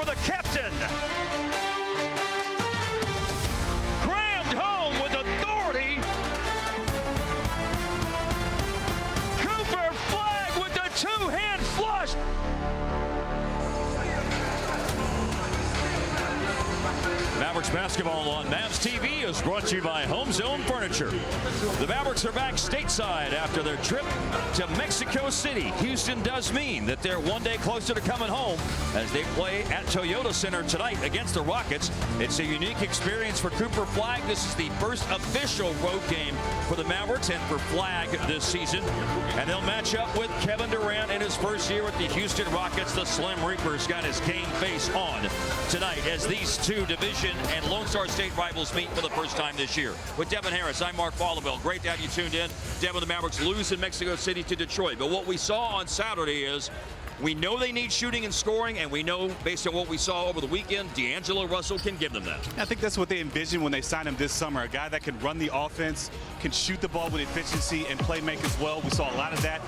the captain. Grand home with authority. Cooper Flagg with the two-hand flush. Mavericks basketball on Mavs TV is brought to you by Home Zone Furniture. The Mavericks are back stateside after their trip to Mexico City. Houston does mean that they're one day closer to coming home as they play at Toyota Center tonight against the Rockets. It's a unique experience for Cooper Flagg. This is the first official road game for the Mavericks and for Flagg this season. And they'll match up with Kevin Durant in his first year with the Houston Rockets. The Slim Reaper's got his game face on tonight as these two division and Lone Star State rivals meet for the first time this year. With Devin Harris, I'm Mark Fallaville. Great to have you tuned in. Devin, the Mavericks lose in Mexico City to Detroit. But what we saw on Saturday is we know they need shooting and scoring, and we know, based on what we saw over the weekend, D'Angelo Russell can give them that. I think that's what they envisioned when they signed him this summer, a guy that can run the offense, can shoot the ball with efficiency and play make as well. We saw a lot of that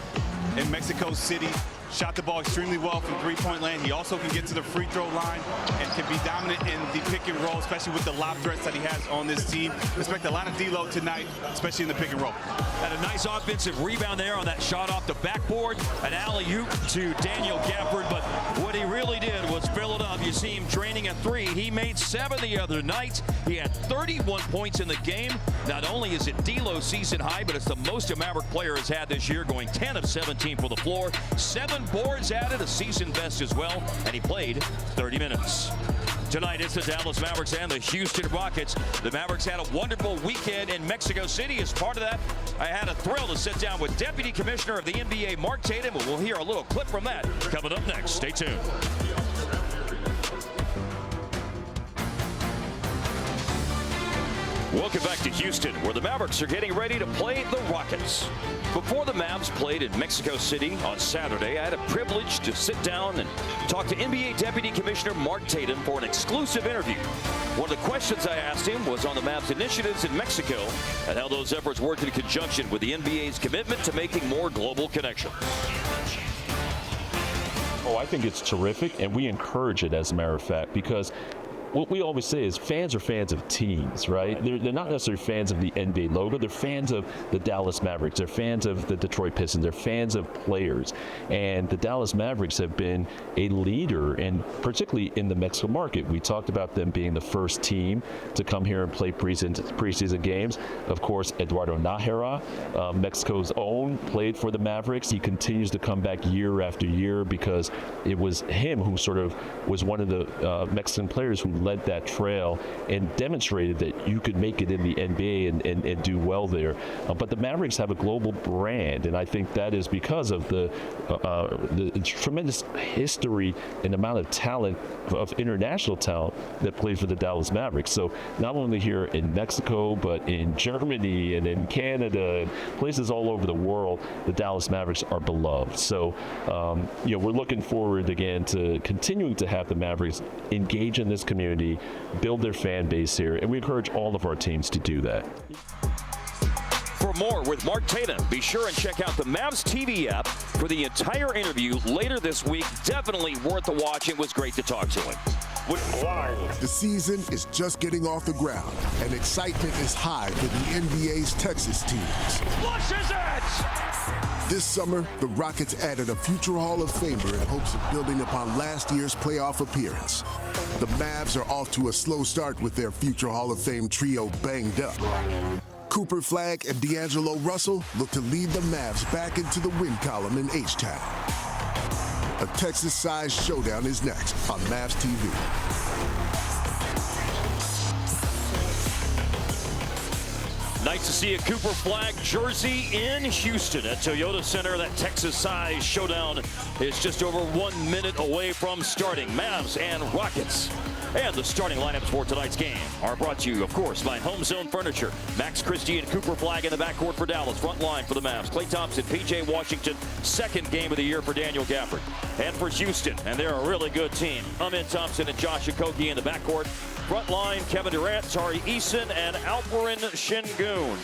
in Mexico City. Shot the ball extremely well from three-point land. He also can get to the free throw line and can be dominant in the pick and roll, especially with the lob threats that he has on this team. Expect a lot of D-Lo tonight, especially in the pick and roll. Had a nice offensive rebound there on that shot off the backboard. An alley-oop to Daniel Gafford, but what he really did was fill it up. You see him draining a three. He made 7 the other night. He had 31 points in the game. Not only is it D'Lo season high, but it's the most a Maverick player has had this year, going 10 of 17 for the floor. 7 boards added, a season best as well, and he played 30 minutes. Tonight it's the Dallas Mavericks and the Houston Rockets. The Mavericks had a wonderful weekend in Mexico City. As part of that, I had a thrill to sit down with Deputy Commissioner of the NBA, Mark Tatum, and we'll hear a little clip from that coming up next. Stay tuned. Welcome back to Houston, where the Mavericks are getting ready to play the Rockets. Before the Mavs played in Mexico City on Saturday, I had a privilege to sit down and talk to NBA Deputy Commissioner Mark Tatum for an exclusive interview. One of the questions I asked him was on the Mavs' initiatives in Mexico and how those efforts work in conjunction with the NBA's commitment to making more global connections. Oh, I think it's terrific, and we encourage it, as a matter of fact, because what we always say is fans are fans of teams, right? They're not necessarily fans of the NBA logo. They're fans of the Dallas Mavericks. They're fans of the Detroit Pistons. They're fans of players. And the Dallas Mavericks have been a leader, and particularly in the Mexico market. We talked about them being the first team to come here and play preseason games. Of course, Eduardo Nájera, Mexico's own, played for the Mavericks. He continues to come back year after year because it was him who sort of was one of the Mexican players who led that trail and demonstrated that you could make it in the NBA and do well there. But the Mavericks have a global brand, and I think that is because of the tremendous history and amount of talent, of international talent, that plays for the Dallas Mavericks. So not only here in Mexico, but in Germany and in Canada and places all over the world, the Dallas Mavericks are beloved. So we're looking forward again to continuing to have the Mavericks engage in this community, build their fan base here, and we encourage all of our teams to do that. For more with Mark Tatum, be sure and check out the Mavs TV app for the entire interview later this week. Definitely worth a watch. It was great to talk to him. The season is just getting off the ground, and excitement is high for the NBA's Texas teams. Flushes it! This summer, the Rockets added a future Hall of Famer in hopes of building upon last year's playoff appearance. The Mavs are off to a slow start with their future Hall of Fame trio banged up. Cooper Flagg and D'Angelo Russell look to lead the Mavs back into the win column in H-Town. A Texas-sized showdown is next on Mavs TV. Nice to see a Cooper Flagg jersey in Houston at Toyota Center. That Texas-sized showdown is just over 1 minute away from starting. Mavs and Rockets. And the starting lineups for tonight's game are brought to you, of course, by Home Zone Furniture. Max Christie and Cooper Flagg in the backcourt for Dallas. Front line for the Mavs. Klay Thompson, P.J. Washington. Second game of the year for Daniel Gafford. And for Houston, and they're a really good team, Amin Thompson and Josh Okogie in the backcourt. Front line, Kevin Durant, Tari Eason, and Alperen Şengün.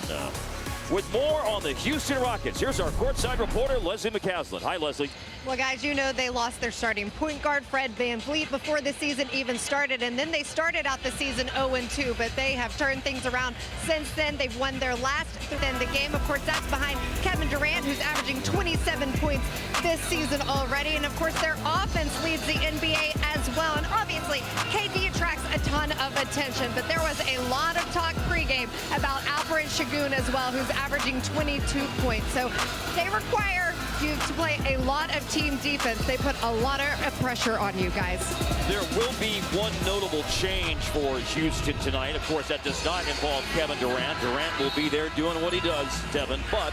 with more on the Houston Rockets. Here's our courtside reporter, Leslie McCaslin. Hi, Leslie. Well, guys, you know they lost their starting point guard, Fred VanVleet, before the season even started. And then they started out the season 0-2, but they have turned things around since then. They've won their last in the game. Of course, that's behind Kevin Durant, who's averaging 27 points this season already. And, of course, their offense leads the NBA as well. And, obviously, KD attracts a ton of attention. But there was a lot of talk pregame about Alperen Şengün as well, who's averaging 22 points. So they require you to play a lot of team defense. They put a lot of pressure on you guys. There will be one notable change for Houston tonight. Of course, that does not involve Kevin Durant. Durant will be there doing what he does, Devin. But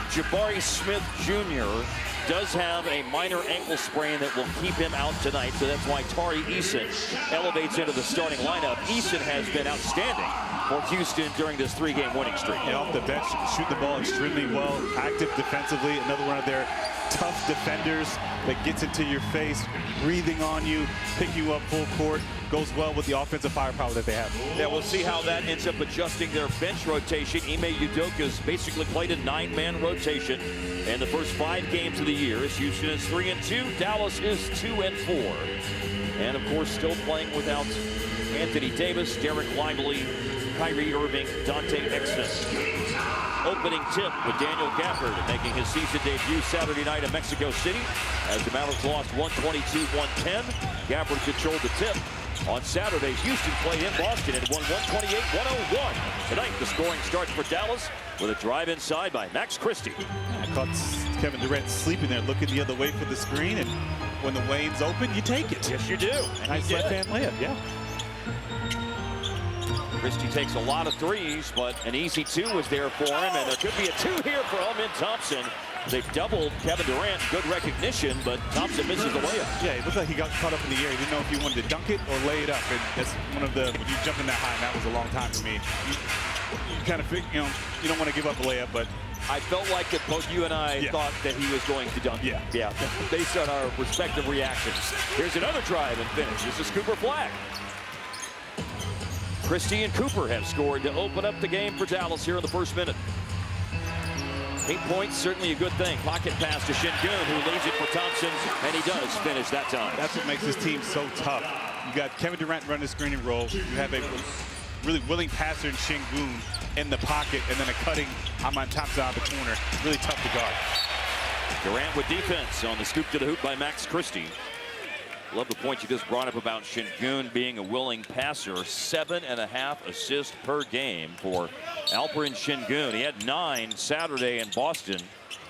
Jabari Smith Jr. does have a minor ankle sprain that will keep him out tonight. So that's why Tari Eason elevates into the starting lineup. Eason has been outstanding for Houston during this three-game winning streak. Yeah, off the bench, shoot the ball extremely well, active defensively. Another one of their tough defenders that gets into your face, breathing on you, pick you up full court. Goes well with the offensive firepower that they have. Yeah, we'll see how that ends up adjusting their bench rotation. Ime Udoka's basically played a 9-man rotation in the first 5 games of the year. As Houston is 3-2, Dallas is 2-4. And of course, still playing without Anthony Davis, Derek Lively, Kyrie Irving, Dante Exton. Opening tip with Daniel Gafford making his season debut Saturday night in Mexico City as the Mavericks lost 122-110. Gafford controlled the tip. On Saturday, Houston played in Boston and won 128-101. Tonight, the scoring starts for Dallas with a drive inside by Max Christie. I caught Kevin Durant sleeping there, looking the other way for the screen, and when the lane's open, you take it. Yes, you do. Nice left-hand layup, yeah. Christie takes a lot of threes, but an easy 2 was there for him, and there could be a 2 here for Amin Thompson. They've doubled Kevin Durant. Good recognition, but Thompson misses the layup. Yeah, it looked like he got caught up in the air. He didn't know if he wanted to dunk it or lay it up. And that's one of the, when you jump in that high, and that was a long time for me. You kind of think, you don't want to give up a layup, but I felt like that both you and I thought that he was going to dunk. Yeah, based on our respective reactions. Here's another drive and finish. This is Cooper Flag. Christie and Cooper have scored to open up the game for Dallas here in the first minute. 8 points, certainly a good thing. Pocket pass to Şengün, who leaves it for Thompson, and he does finish that time. That's what makes this team so tough. You got Kevin Durant running the screen and roll. You have a really willing passer in Şengün in the pocket, and then a cutting Amin Thompson out of the corner. Really tough to guard. Durant with defense on the scoop to the hoop by Max Christie. Love the point you just brought up about Şengün being a willing passer. 7.5 assists per game for Alperen Şengün. He had 9 Saturday in Boston.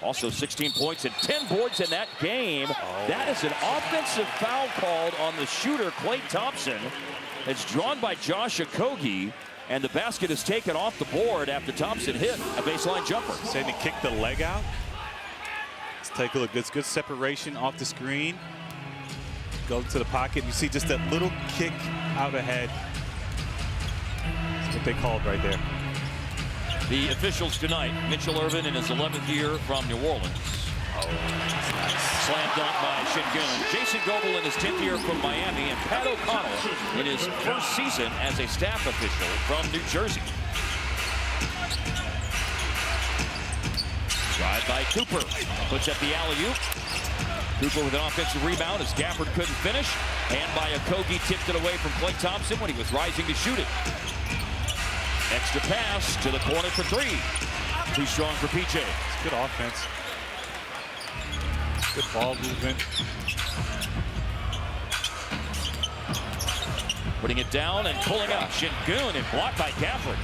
Also 16 points and 10 boards in that game. That is an offensive foul called on the shooter, Klay Thompson. It's drawn by Josh Okogie, and the basket is taken off the board after Thompson hit a baseline jumper. Saying to kick the leg out. Let's take a look. It's good separation off the screen. Go to the pocket. You see just that little kick out ahead. That's what they called right there. The officials tonight, Mitchell Irvin in his 11th year from New Orleans. That's nice. Slam dunk by Şengün. Jason Goebel in his 10th year from Miami, and Pat O'Connell in his first season as a staff official from New Jersey. Drive by Cooper. Puts up the alley-oop. Cooper with an offensive rebound as Gafford couldn't finish. And by Okogie tipped it away from Klay Thompson when he was rising to shoot it. Extra pass to the corner for 3. Too strong for PJ. It's good offense. Good ball movement. Putting it down and pulling out Şengün and blocked by Gafford.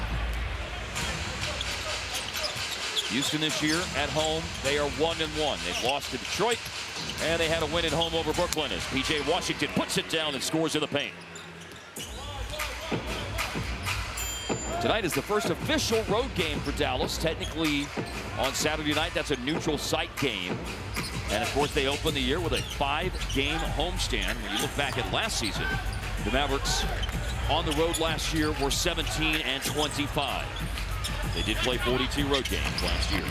Houston this year at home, they are 1-1. They've lost to Detroit, and they had a win at home over Brooklyn as PJ Washington puts it down and scores in the paint. Tonight is the first official road game for Dallas. Technically, on Saturday night, that's a neutral site game. And, of course, they open the year with a 5-game homestand. When you look back at last season, the Mavericks on the road last year were 17-25. They did play 42 road games last year.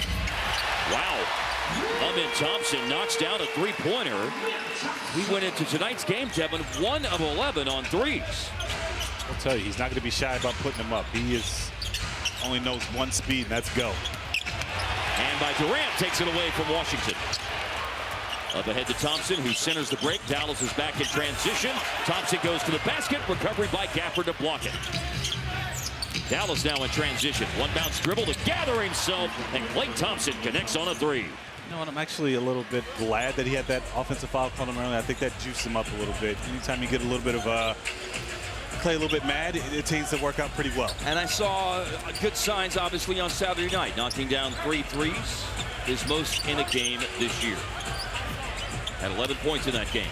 Wow. Amin Thompson knocks down a three-pointer. We went into tonight's game, Kevin, 1 of 11 on threes. I'll tell you, he's not going to be shy about putting them up. He only knows one speed, and that's go. And by Durant, takes it away from Washington. Up ahead to Thompson, who centers the break. Dallas is back in transition. Thompson goes to the basket. Recovery by Gafford to block it. Dallas now in transition. One bounce dribble to gather himself, and Klay Thompson connects on a three. You know, and I'm actually a little bit glad that he had that offensive foul called him earlier. I think that juiced him up a little bit. Anytime you get a little bit of Klay a little bit mad, it tends to work out pretty well. And I saw good signs, obviously, on Saturday night, knocking down 3 threes, his most in a game this year. Had 11 points in that game.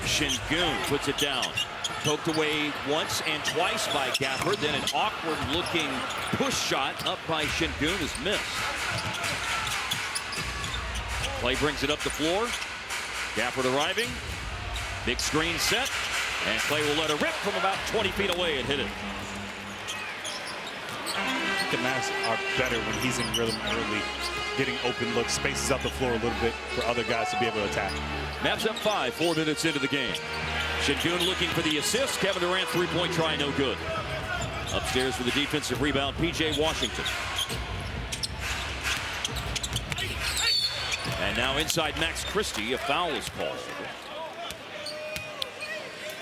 Şengün puts it down. Poked away once and twice by Gafford. Then an awkward-looking push shot up by Şengün is missed. Klay brings it up the floor. Gafford arriving. Big screen set. And Klay will let it rip from about 20 feet away and hit it. The Mavs are better when he's in rhythm early, getting open looks, spaces out the floor a little bit for other guys to be able to attack. Mavs up 5, 4 minutes into the game. Şengün looking for the assist. Kevin Durant three-point try, no good. Upstairs for the defensive rebound, P.J. Washington. And now inside Max Christie, a foul is called.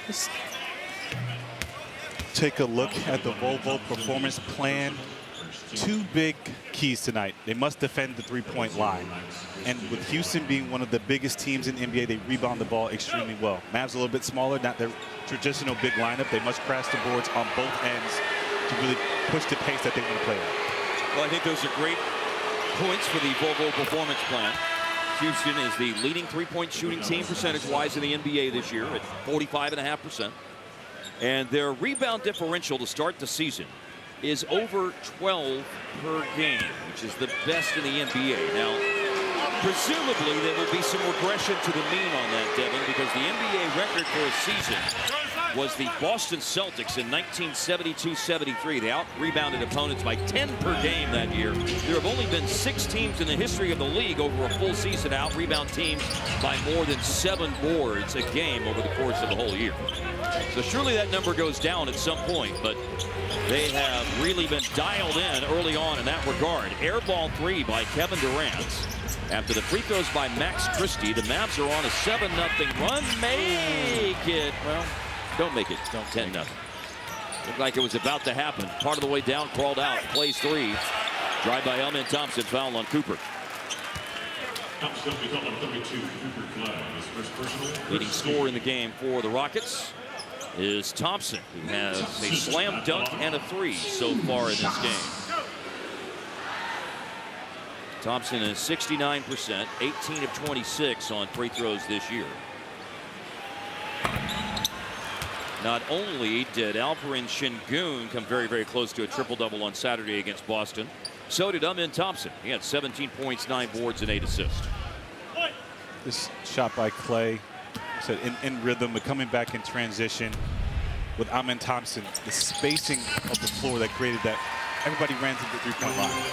Let's take a look at the Volvo performance plan. 2 big keys tonight. They must defend the three-point line. And with Houston being one of the biggest teams in the NBA, they rebound the ball extremely well. Mavs a little bit smaller, not their traditional big lineup. They must crash the boards on both ends to really push the pace that they want to play at. Well, I think those are great points for the Volvo performance plan. Houston is the leading three-point shooting team percentage-wise in the NBA this year at 45.5%. And their rebound differential to start the season is over 12 per game, which is the best in the NBA. Now, presumably there will be some regression to the mean on that, Devin, because the NBA record for a season was the Boston Celtics in 1972-73. They out-rebounded opponents by 10 per game that year. There have only been 6 teams in the history of the league over a full season out-rebound teams by more than 7 boards a game over the course of the whole year. So surely that number goes down at some point, but they have really been dialed in early on in that regard. Air ball 3 by Kevin Durant. After the free throws by Max Christie, the Mavs are on a 7-0 run. Make it. Well, don't make it. 10-0. Looked like it was about to happen. Part of the way down, crawled out. Plays 3. Drive by Amen Thompson. Foul on Cooper. Leading scorer in the game for the Rockets is Thompson, who has a slam dunk and a 3 so far in this game. Thompson is 69%, 18 of 26 on free throws this year. Not only did Alperen Şengün come very, very close to a triple-double on Saturday against Boston, so did Amen Thompson. He had 17 points, 9 boards, and 8 assists. This shot by Klay, said in rhythm, but coming back in transition with Amen Thompson, the spacing of the floor that created that. Everybody ran to the three-point line.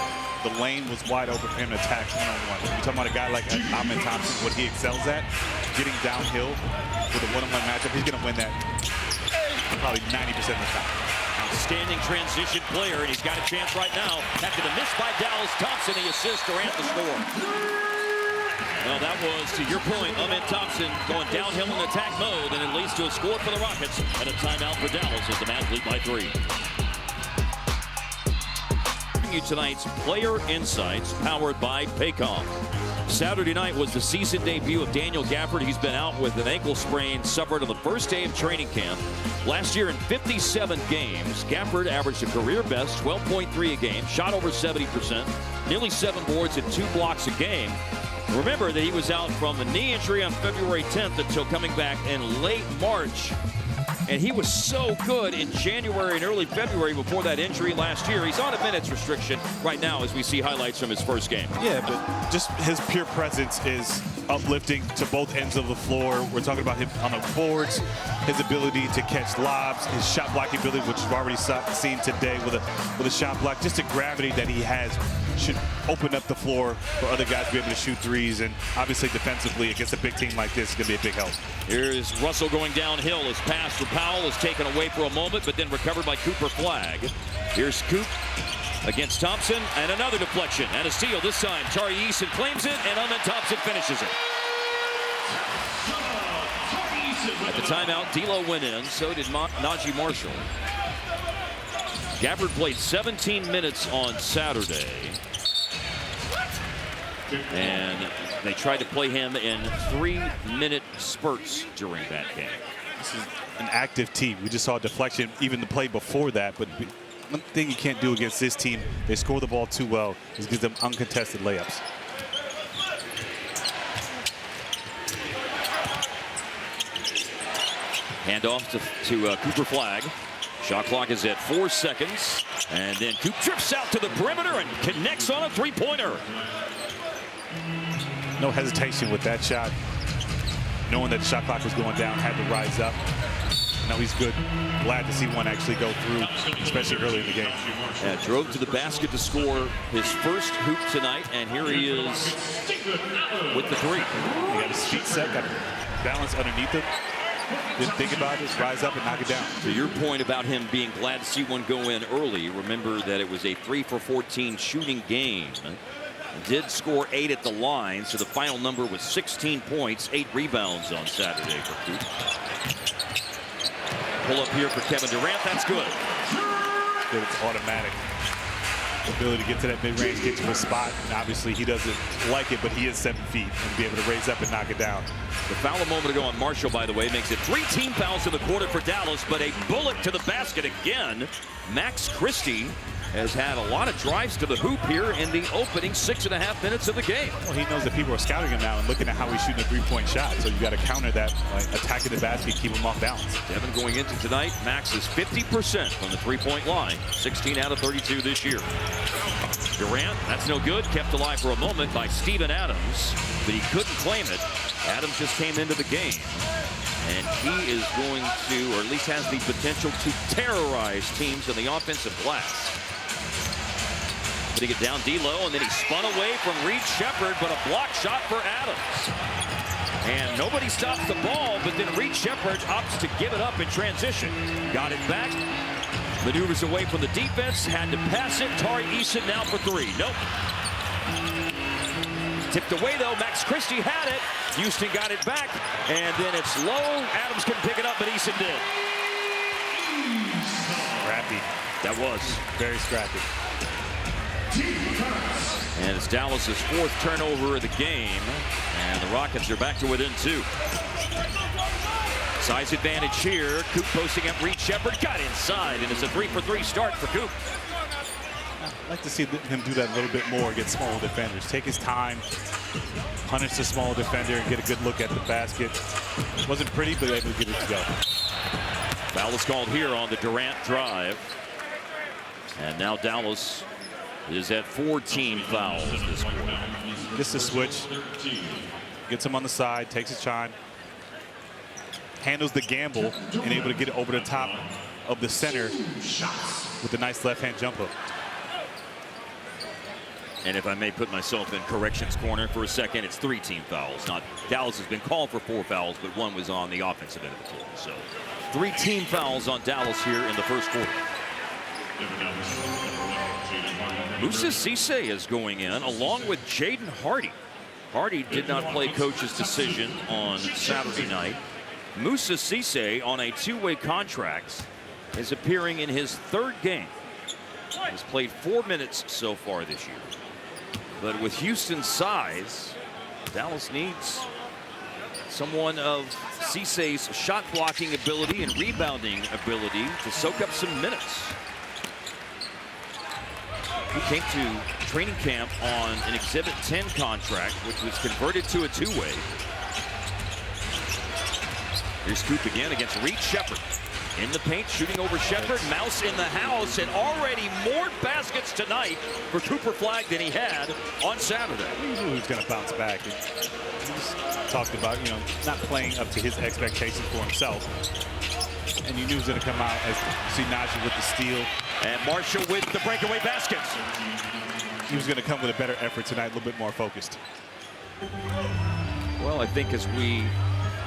The lane was wide open for him to attack one-on-one. You're talking about a guy like Amen Thompson, what he excels at, getting downhill with a one-on-one matchup. He's going to win that probably 90% of the time. Outstanding transition player, and he's got a chance right now. After the miss by Dallas, Thompson, the assist, Durant the score. Well, that was, to your point, Amen Thompson going downhill in attack mode, and it leads to a score for the Rockets and a timeout for Dallas as the Mavs lead by 3. Tonight's Player Insights, powered by Paycom. Saturday night was the season debut of Daniel Gafford. He's been out with an ankle sprain suffered on the first day of training camp. Last year in 57 games, Gafford averaged a career best 12.3 a game, shot over 70%, nearly 7 boards and 2 blocks a game. Remember that he was out from a knee injury on February 10th until coming back in late March. And he was so good in January and early February before that injury last year. He's on a minutes restriction right now as we see highlights from his first game. Yeah, but just his pure presence is uplifting to both ends of the floor. We're talking about him on the boards, his ability to catch lobs, his shot blocking ability, which we've already seen today with a shot block. Just the gravity that he has should open up the floor for other guys to be able to shoot threes. And obviously defensively against a big team like this is going to be a big help. Here's Russell going downhill. His pass for Powell is taken away for a moment, but then recovered by Cooper Flag. Here's Coop. against Thompson, and another deflection and a steal. This time Tari Eason claims it, and Ahmed Thompson finishes it. At the timeout, D'Lo went in, so did Najee Marshall. Gabbard played 17 minutes on Saturday, and they tried to play him in 3-minute spurts during that game. This is an active team. We just saw a deflection even the play before that, but one thing you can't do against this team, they score the ball too well, is gives them uncontested layups. Handoff to Cooper Flagg. Shot clock is at 4 seconds. And then Coop trips out to the perimeter and connects on a three-pointer. No hesitation with that shot. Knowing that the shot clock was going down, had to rise up. Now he's good. Glad to see one actually go through, especially early in the game. Yeah, drove to the basket to score his first hoop tonight, and here he is with the three. He got his feet set, got balance underneath him. Didn't think about it, rise up and knock it down. To your point about him being glad to see one go in early, remember that it was a 3 for 14 shooting game. Did score 8 at the line, so the final number was 16 points, 8 rebounds on Saturday for Coop. Pull up here for Kevin Durant, that's good. Good, it's automatic. Ability to get to that mid-range, get to a spot, and obviously he doesn't like it, but he is 7 feet and be able to raise up and knock it down. The foul a moment ago on Marshall, by the way, makes it 3 team fouls in the quarter for Dallas, but a bullet to the basket again. Max Christie has had a lot of drives to the hoop here in the opening 6.5 minutes of the game. Well, he knows that people are scouting him now and looking at how he's shooting a three-point shot, so you got to counter that by attacking the basket, keep him off balance. Devin going into tonight, Max is 50% from the three-point line, 16 out of 32 this year. Durant, that's no good, kept alive for a moment by Steven Adams, but he couldn't claim it. Adams just came into the game, and he is going to, or at least has the potential to terrorize teams in the offensive glass. Putting it down D'Lo, and then he spun away from Reed Sheppard, but a block shot for Adams. And nobody stops the ball, but then Reed Sheppard opts to give it up in transition. Got it back, maneuvers away from the defense, had to pass it. Tari Eason now for 3. Nope. Tipped away though, Max Christie had it. Houston got it back, and then it's low. Adams couldn't pick it up, but Eason did. Scrappy. That was. Very scrappy. And it's Dallas's 4th turnover of the game, and the Rockets are back to within 2. Size advantage here. Coop posting up Reed Sheppard, got inside, and it's a 3 for 3 start for Coop. I'd like to see him do that a little bit more against smaller defenders. Take his time, punish the small defender, and get a good look at the basket. Wasn't pretty, but able to get it to go. Foul is called here on the Durant drive. And now Dallas is at 4 team fouls this quarter. Gets the switch, gets him on the side, takes his time, handles the gamble, and able to get it over the top of the center with a nice left-hand jump hook. And if I may put myself in corrections corner for a second, it's 3 team fouls. Not Dallas has been called for 4 fouls, but 1 was on the offensive end of the floor. So 3 team fouls on Dallas here in the first quarter. Moussa Cisse is going in along with Jaden Hardy. Hardy did not play coach's decision on Saturday night. Moussa Cisse on a 2-way contract is appearing in his 3rd game. He's played 4 minutes so far this year. But with Houston's size, Dallas needs someone of Cisse's shot blocking ability and rebounding ability to soak up some minutes. He came to training camp on an Exhibit 10 contract, which was converted to a 2-way. Here's Coop again against Reed Sheppard. In the paint, shooting over Sheppard. Mouse in the house, and already more baskets tonight for Cooper Flagg than he had on Saturday. He knew he was going to bounce back. And he talked about, not playing up to his expectations for himself. And you knew he was going to come out as see Najee with the steal. And Marshall with the breakaway baskets. He was going to come with a better effort tonight, a little bit more focused. Well, I think as we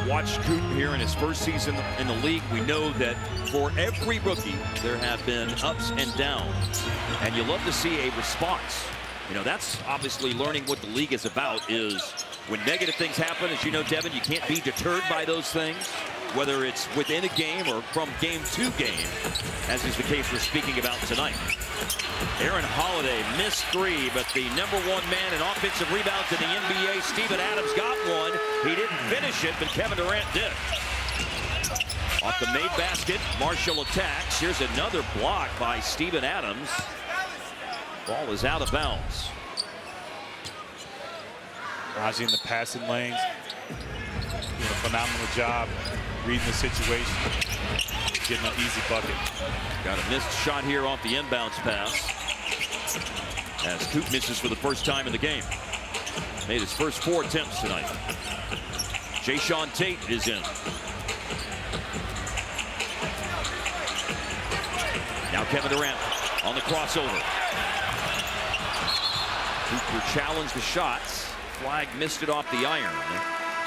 watched Coop here in his first season in the league, we know that for every rookie, there have been ups and downs. And you love to see a response. You know, that's obviously learning what the league is about, is when negative things happen, as you know, Devin, you can't be deterred by those things, whether it's within a game or from game to game, as is the case we're speaking about tonight. Aaron Holiday missed three, but the #1 man in offensive rebounds in the NBA, Steven Adams, got one. He didn't finish it, but Kevin Durant did. Off the made basket, Marshall attacks. Here's another block by Steven Adams. Ball is out of bounds. Raji in the passing lanes, doing a phenomenal job reading the situation, getting an easy bucket. Got a missed shot here off the inbounds pass, as Coop misses for the first time in the game. Made his first 4 attempts tonight. Jayshawn Tate is in. Now Kevin Durant on the crossover. Cooper challenged the shots. Flag missed it off the iron.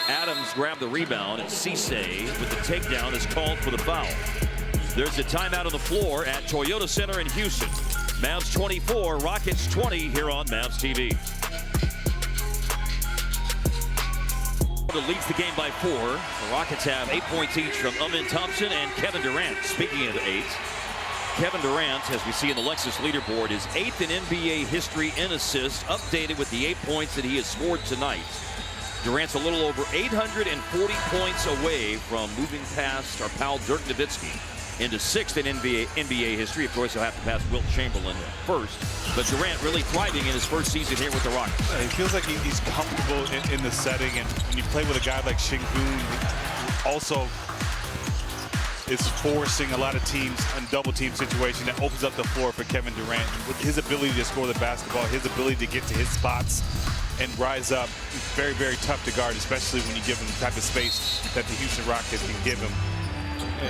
Adams grabbed the rebound, and Cisse with the takedown is called for the foul. There's a timeout on the floor at Toyota Center in Houston. Mavs 24, Rockets 20 here on Mavs TV. Leads the game by 4. The Rockets have 8 points each from Amin Thompson and Kevin Durant. Speaking of 8, Kevin Durant, as we see in the Lexus leaderboard, is 8th in NBA history in assists, updated with the 8 points that he has scored tonight. Durant's a little over 840 points away from moving past our pal Dirk Nowitzki into 6th in NBA history. Of course, he'll have to pass Wilt Chamberlain first. But Durant really thriving in his first season here with the Rockets. He feels like he's comfortable in the setting, and when you play with a guy like Şengün, who also is forcing a lot of teams in double team situation, that opens up the floor for Kevin Durant. With his ability to score the basketball, his ability to get to his spots and rise up, very, very tough to guard, especially when you give him the type of space that the Houston Rockets can give him.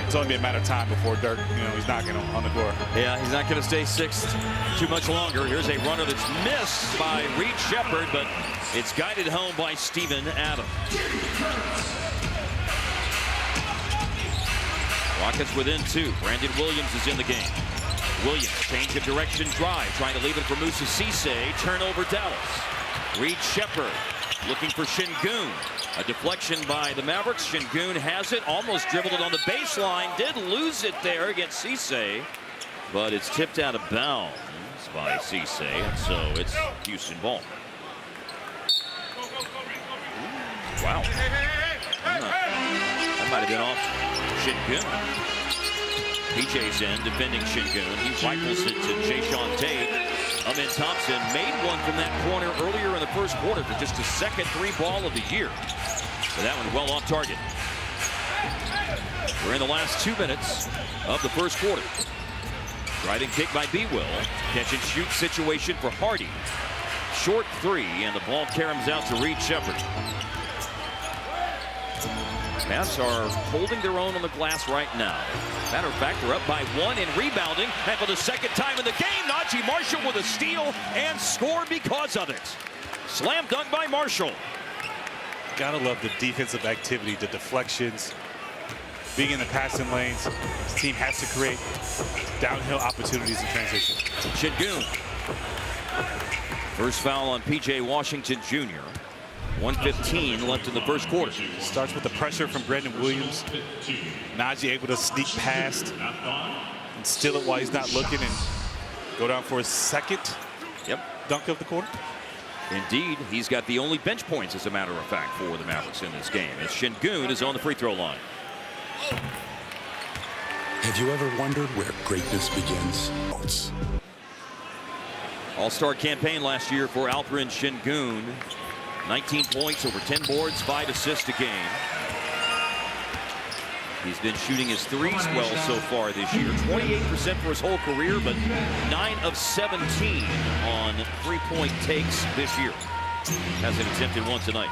It's only a matter of time before Dirk, he's knocking on the door. Yeah, he's not going to stay 6th too much longer. Here's a runner that's missed by Reed Sheppard, but it's guided home by Steven Adams. Rockets within 2. Brandon Williams is in the game. Williams, change of direction drive, trying to leave it for Moussa Cisse. Turnover Dallas. Reed Sheppard looking for Şengün. A deflection by the Mavericks. Şengün has it, almost dribbled it on the baseline. Did lose it there against Cisse, but it's tipped out of bounds by Cisse, and so it's Houston ball. Wow. That might have been off Şengün. PJ's in, defending Şengün. He rifles it to Jayshawn Tate. Amin Thompson made one from that corner earlier in the first quarter for just his second 3-ball of the year. So that one well off target. We're in the last 2 minutes of the first quarter. Driving kick by B-Will. Catch and shoot situation for Hardy. Short 3, and the ball caroms out to Reed Sheppard. Mavs are holding their own on the glass right now. Matter of fact, they're up by 1 in rebounding, and for the second time in the game, Najee Marshall with a steal and scored because of it. Slam dunk by Marshall. Gotta love the defensive activity, the deflections, being in the passing lanes. This team has to create downhill opportunities in transition. Şengün. First foul on P.J. Washington Jr. 1:15 left in the first quarter. Starts with the pressure from Brandon Williams. Najee able to sneak past and steal it while he's not looking and go down for his second dunk of the quarter. Indeed, he's got the only bench points, as a matter of fact, for the Mavericks in this game, as Şengün is on the free throw line. Have you ever wondered where greatness begins? All-star campaign last year for Alperen Şengün. 19 points, over 10 boards, 5 assists a game. He's been shooting his threes well so far this year. 28% for his whole career, but 9 of 17 on three-point takes this year. Hasn't attempted one tonight.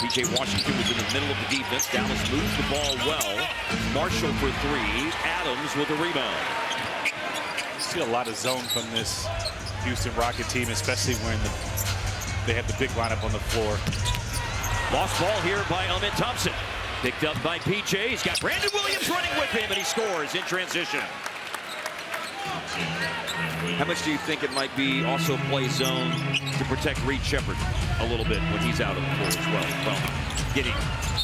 P.J. Washington was in the middle of the defense. Dallas moves the ball well. Marshall for 3. Adams with a rebound. See a lot of zone from this Houston Rocket team, especially when they have the big lineup on the floor. Lost ball here by Amin Thompson. Picked up by PJ. He's got Brandon Williams running with him, and he scores in transition. How much do you think it might be also play zone to protect Reed Sheppard a little bit when he's out of the floor as well? Well, getting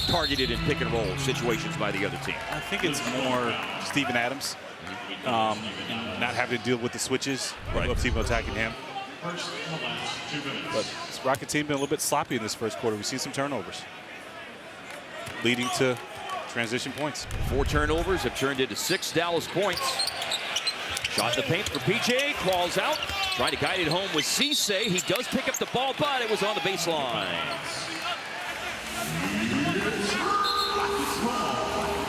targeted in pick and roll situations by the other team. I think it's more Steven Adams, not having to deal with the switches of people attacking him. But this Rocket team been a little bit sloppy in this first quarter. We see some turnovers, leading to transition points. 4 turnovers have turned into 6 Dallas points. Shot in the paint for PJ, crawls out, trying to guide it home with Cisse. He does pick up the ball, but it was on the baseline.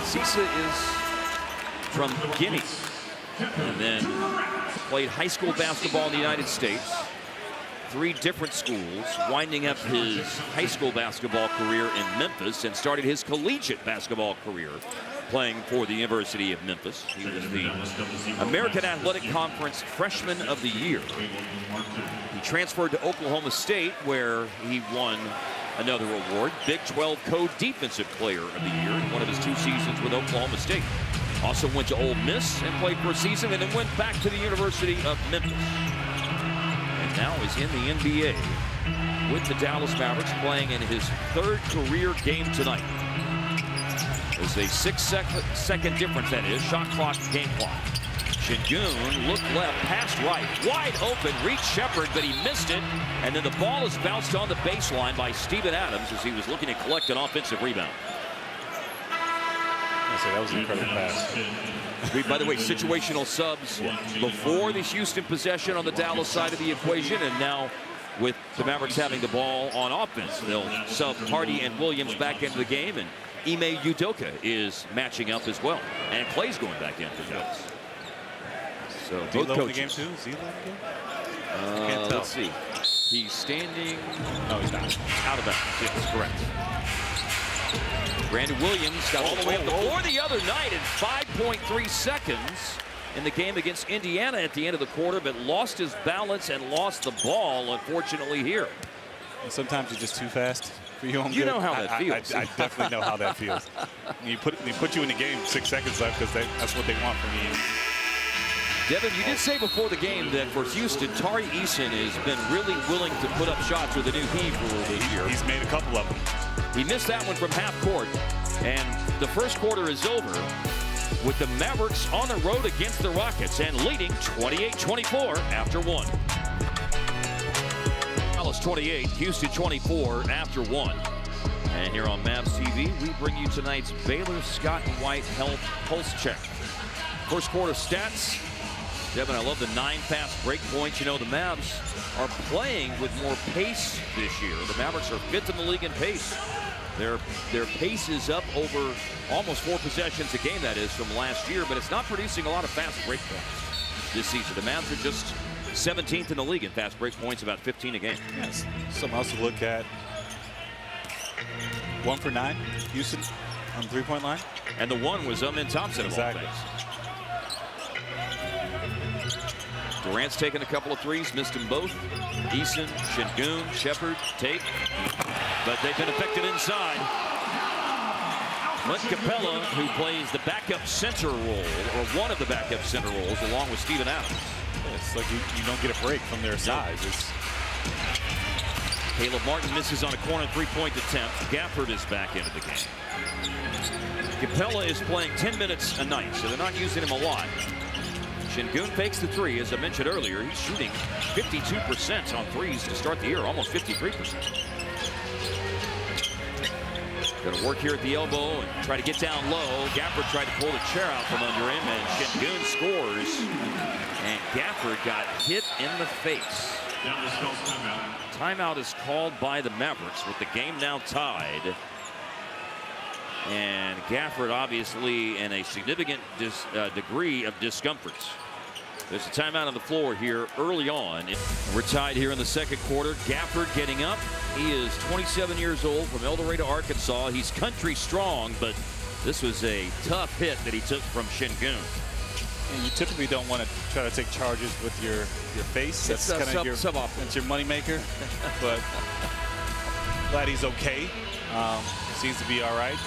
Cisse is from Guinea and then played high school basketball in the United States. 3 different schools, winding up his high school basketball career in Memphis, and started his collegiate basketball career playing for the University of Memphis. He was the American Athletic Conference Freshman of the Year. He transferred to Oklahoma State, where he won another award, Big 12 Co-Defensive Player of the Year in one of his 2 seasons with Oklahoma State. Also went to Ole Miss and played for a season, and then went back to the University of Memphis. And now is in the NBA with the Dallas Mavericks, playing in his 3rd career game tonight. There's a 6-second difference, that is, shot clock, game clock. Şengün looked left, passed right, wide open, Reed Sheppard, but he missed it. And then the ball is bounced on the baseline by Steven Adams as he was looking to collect an offensive rebound. That was an incredible pass. By the way, situational subs before the Houston possession on the Dallas side of the equation, and now with the Mavericks having the ball on offense, they'll sub Hardy and Williams back into the game, and Ime Udoka is matching up as well, and Clay's going back in for Dallas. So both coaches. The game too? Is he in the game? Let's see. He's standing. No, he's not. Out of bounds. Yes, correct. Brandon Williams got all the way up the floor the other night in 5.3 seconds in the game against Indiana at the end of the quarter, but lost his balance and lost the ball, unfortunately, here. And sometimes you're just too fast for your own good. You know how that feels. I definitely know how that feels. They put you in the game 6 seconds left because that's what they want from you. Devin, you did say before the game that for Houston, Tari Eason has been really willing to put up shots with the new heave rule this year. He's made a couple of them. He missed that one from half court, and the first quarter is over with the Mavericks on the road against the Rockets and leading 28-24 after 1. Dallas 28, Houston 24 after 1. And here on Mavs TV, we bring you tonight's Baylor Scott and White Health Pulse Check. First quarter stats. Devin, I love the 9 fast break points. You know, the Mavs are playing with more pace this year. The Mavericks are 5th in the league in pace. Their pace is up over almost 4 possessions a game, that is, from last year, but it's not producing a lot of fast break points this season. The Mavs are just 17th in the league in fast break points, about 15 a game. Yes. Something else to look at. 1 for 9, Houston on the 3-point line. And the 1 was Amin Thompson of all things. Durant's taken a couple of threes, missed them both. Eason, Şengün, Sheppard, Tate, but they've been affected inside. Clint Capella, who plays the backup center role, or one of the backup center roles, along with Steven Adams. It's like you don't get a break from their size. Caleb Martin misses on a corner 3-point attempt. Gafford is back into the game. Capella is playing 10 minutes a night, so they're not using him a lot. Şengün fakes the 3, as I mentioned earlier. He's shooting 52% on threes to start the year, almost 53%. Going to work here at the elbow and try to get down low. Gafford tried to pull the chair out from under him, and Şengün scores. And Gafford got hit in the face. Timeout is called by the Mavericks with the game now tied. And Gafford obviously in a significant degree of discomfort. There's a timeout on the floor here early on. We're tied here in the second quarter. Gafford getting up. He is 27 years old from El Dorado, Arkansas. He's country strong, but this was a tough hit that he took from Şengün. And you typically don't want to try to take charges with your face. That's kind of your moneymaker. But glad he's okay. Seems to be all right.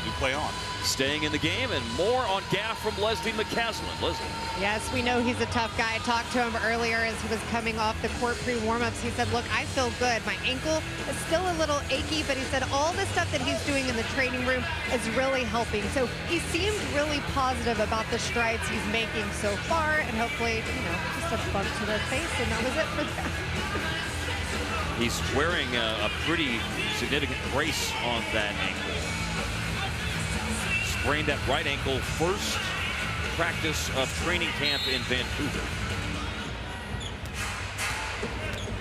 We play on. Staying in the game, and more on Gaff from Leslie McCaslin. Leslie. Yes, we know he's a tough guy. I talked to him earlier as he was coming off the court pre-warm-ups. He said, look, I feel good. My ankle is still a little achy, but he said all the stuff that he's doing in the training room is really helping. So he seemed really positive about the strides he's making so far, and hopefully, just a bump to the face, and that was it for them. He's wearing a pretty significant brace on that ankle. Sprained that right ankle first practice of training camp in Vancouver.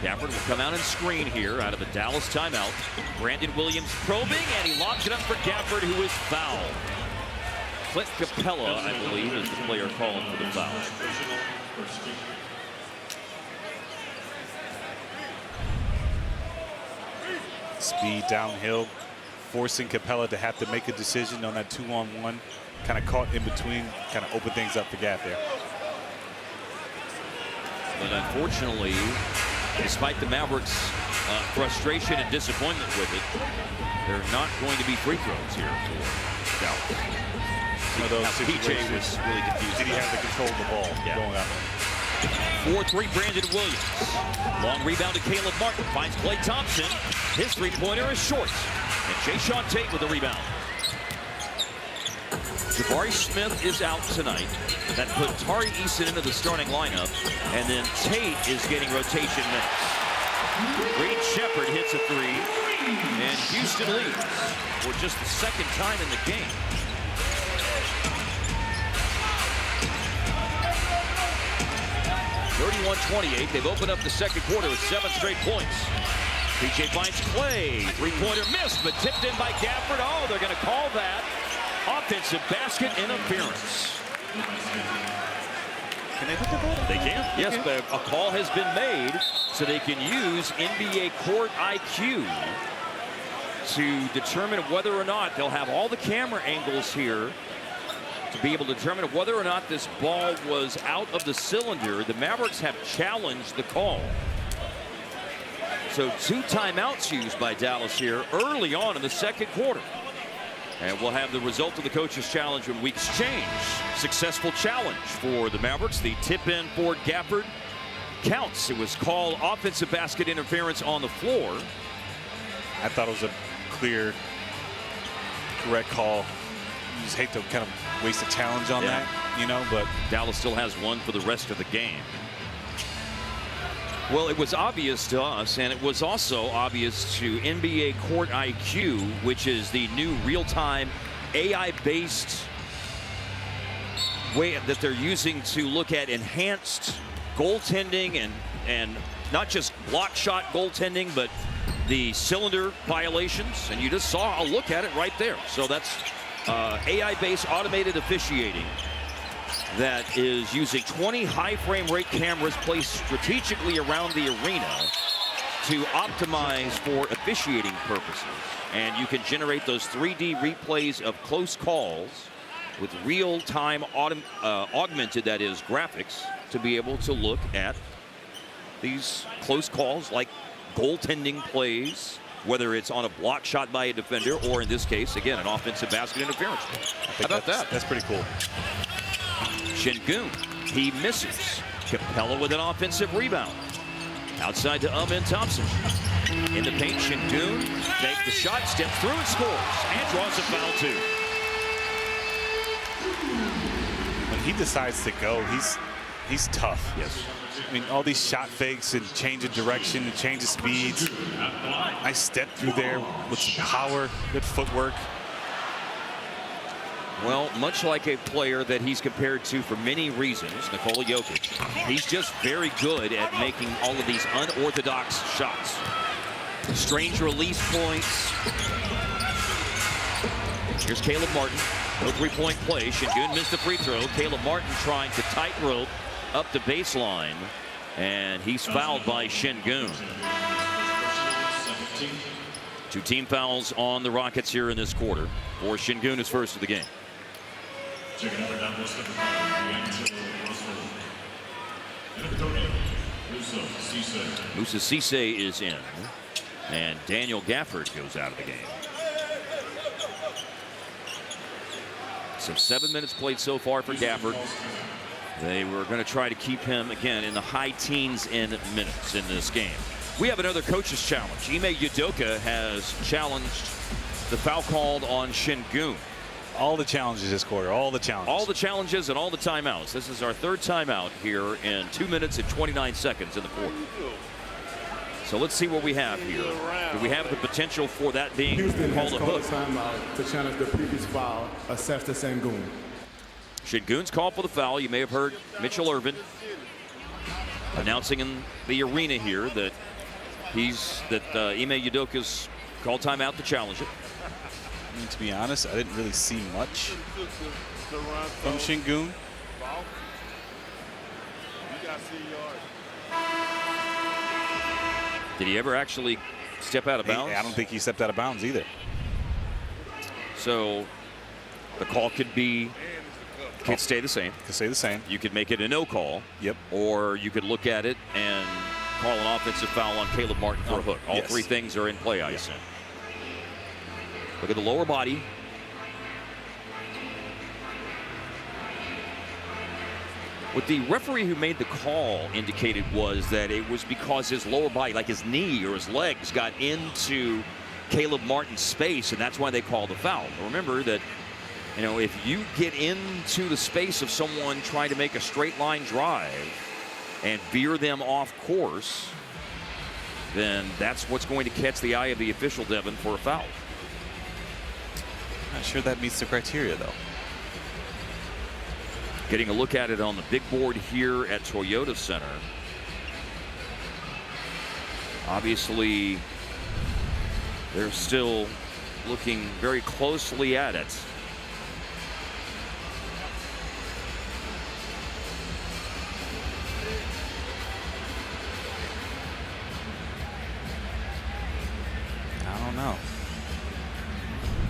Gafford will come out and screen here out of the Dallas timeout. Brandon Williams probing, and he locks it up for Gafford, who is fouled. Clint Capella, I believe, is the player calling for the foul. Speed downhill, forcing Capella to have to make a decision on that 2-on-1. Kind of caught in between, kind of opened things up for Gaff there. But unfortunately, despite the Mavericks' frustration and disappointment with it, there are not going to be free throws here for Dallas. One of those PJ was really confused. Did he have the control of the ball going up? 4-3 Brandon Williams. Long rebound to Caleb Martin. Finds Klay Thompson. His three-pointer is short. And Jayshawn Tate with the rebound. Jabari Smith is out tonight. That put Tari Eason into the starting lineup. And then Tate is getting rotation minutes. Reed Shepard hits a three. And Houston leads for just the second time in the game. (31-28). They've opened up the second quarter with 7 straight points. PJ finds Klay. Three-pointer missed, but tipped in by Gafford. Oh, they're going to call that offensive basket interference. Can they look at that? They can. Yes, but a call has been made so they can use NBA court IQ to determine whether or not they'll have all the camera angles here to be able to determine whether or not this ball was out of the cylinder. The Mavericks have challenged the call. So 2 timeouts used by Dallas here early on in the second quarter. And we'll have the result of the coach's challenge when we exchange. Successful challenge for the Mavericks. The tip-in for Gafford counts. It was called offensive basket interference on the floor. I thought it was a clear, correct call. You just hate to kind of waste a challenge on that, but Dallas still has one for the rest of the game. Well, it was obvious to us, and it was also obvious to NBA Court IQ, which is the new real-time AI-based way that they're using to look at enhanced goaltending and not just block shot goaltending, but the cylinder violations. And you just saw a look at it right there. So that's AI-based automated officiating that is using 20 high frame rate cameras placed strategically around the arena to optimize for officiating purposes. And you can generate those 3D replays of close calls with real-time augmented, that is, graphics, to be able to look at these close calls like goaltending plays, whether it's on a block shot by a defender or, in this case, again, an offensive basket interference. How about that? That's pretty cool. Şengün, he misses. Capella with an offensive rebound. Outside to Thompson. In the paint, Şengün takes the shot, steps through and scores. And draws a foul, too. When he decides to go, he's tough. Yes. I mean, all these shot fakes and change of direction and change of speeds. Nice step through there with some power, good footwork. Well, much like a player that he's compared to for many reasons, Nikola Jokic, he's just very good at making all of these unorthodox shots. Strange release points. Here's Caleb Martin. No three-point play. Şengün missed the free throw. Caleb Martin trying to tightrope up the baseline. And he's fouled by Şengün. 2 team fouls on the Rockets here in this quarter. For Şengün is first of the game. Moussa Cisse is in. And Daniel Gafford goes out of the game. So 7 minutes played so far for Gafford. They were going to try to keep him, again, in the high teens in minutes in this game. We have another coach's challenge. Ime Udoka has challenged the foul called on Şengün. All the challenges this quarter, all the challenges. All the challenges and all the timeouts. This is our third timeout here in 2 minutes and 29 seconds in the fourth. So let's see what we have here. Do we have the potential for that being Houston called has a called hook? a timeout to challenge the previous foul assessed to Şengün. Şengün's called for the foul. You may have heard Mitchell Irvin announcing in the arena here that Ime Udoka's called timeout to challenge it. To be honest, I didn't really see much from Şengün. Did he ever actually step out of bounds? I don't think he stepped out of bounds either. So the call could stay the same. Could stay the same. You could make it a no call. Yep. Or you could look at it and call an offensive foul on Caleb Martin for a hook. All three things are in play, I assume. Look at the lower body. What the referee who made the call indicated was that it was because his lower body, like his knee or his legs, got into Caleb Martin's space, and that's why they called the foul. Remember that, you know, if you get into the space of someone trying to make a straight line drive and veer them off course, then that's what's going to catch the eye of the official, Devin, for a foul. Not sure that meets the criteria, though. Getting a look at it on the big board here at Toyota Center. Obviously, they're still looking very closely at it. I don't know.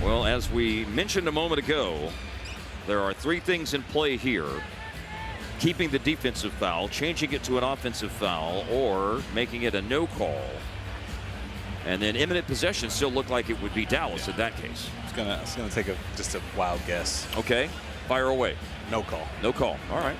Well, as we mentioned a moment ago, there are three things in play here: keeping the defensive foul, changing it to an offensive foul, or making it a no call. And then imminent possession still looked like it would be Dallas in that case. It's gonna take just a wild guess. Okay, fire away. No call. No call. All right.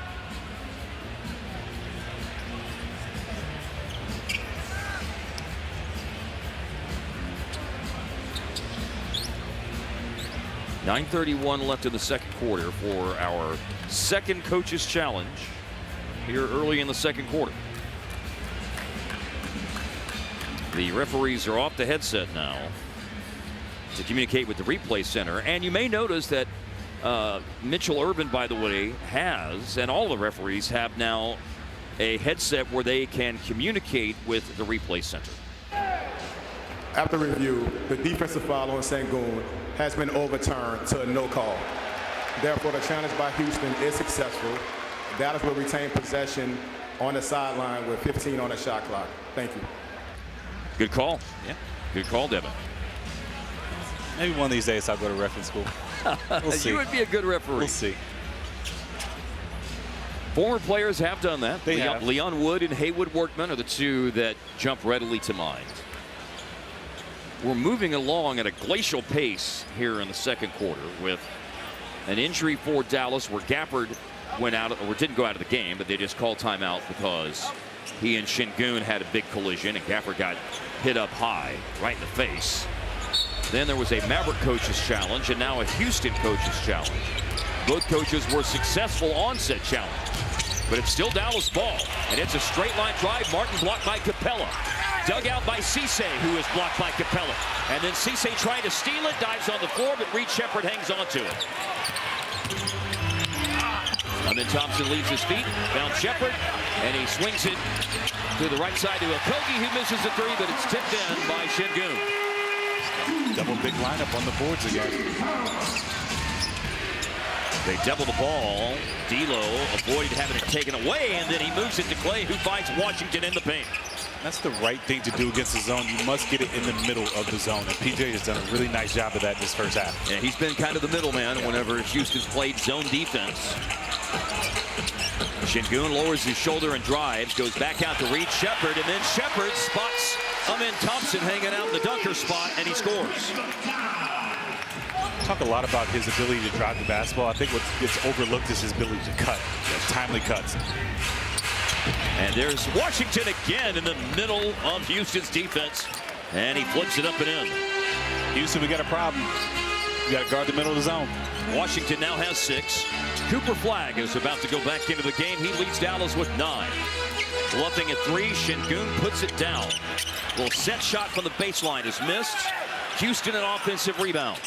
.9:31 left in the second quarter for our second coach's challenge here early in the second quarter. The referees are off the headset now to communicate with the replay center. And you may notice that Mitchell Irvin, by the way, has, and all the referees have now, a headset where they can communicate with the replay center. After review, the defensive foul on Şengün has been overturned to a no call. Therefore, the challenge by Houston is successful. Dallas will retain possession on the sideline with 15 on the shot clock. Thank you. Good call. Yeah. Good call, Devin. Maybe one of these days I'll go to reference school. We'll see. You would be a good referee. We'll see. Former players have done that. They have. Leon Wood and Haywood Workman are the two that jump readily to mind. We're moving along at a glacial pace here in the second quarter with an injury for Dallas where Gafford went out, or didn't go out of the game, but they just called timeout because he and Şengün had a big collision and Gafford got hit up high right in the face. Then there was a Maverick coach's challenge and now a Houston coach's challenge. Both coaches were successful on said challenge, but it's still Dallas ball, and it's a straight line drive. Martin blocked by Capella. Dug out by Cisse, who is blocked by Capella. And then Cisse trying to steal it, dives on the floor, but Reed Sheppard hangs on to it. And then Thompson leaves his feet, found Sheppard, and he swings it to the right side to Okogie, who misses the three, but it's tipped in by Şengün. Double big lineup on the boards again. They double the ball. D'Lo avoided having it taken away, and then he moves it to Clay, who finds Washington in the paint. That's the right thing to do against the zone. You must get it in the middle of the zone, and PJ has done a really nice job of that in this first half. Yeah, he's been kind of the middleman whenever Houston's played zone defense. Şengün lowers his shoulder and drives, goes back out to Reed Sheppard, and then Sheppard spots Amin Thompson hanging out in the dunker spot, and he scores. Talk a lot about his ability to drive the basketball. I think what gets overlooked is his ability to cut, timely cuts. And there's Washington again in the middle of Houston's defense. And he flips it up and in. Houston, we got a problem. We got to guard the middle of the zone. Washington now has 6. Cooper Flagg is about to go back into the game. He leads Dallas with 9. Bluffing at 3. Şengün puts it down. Little set shot from the baseline is missed. Houston an offensive rebound.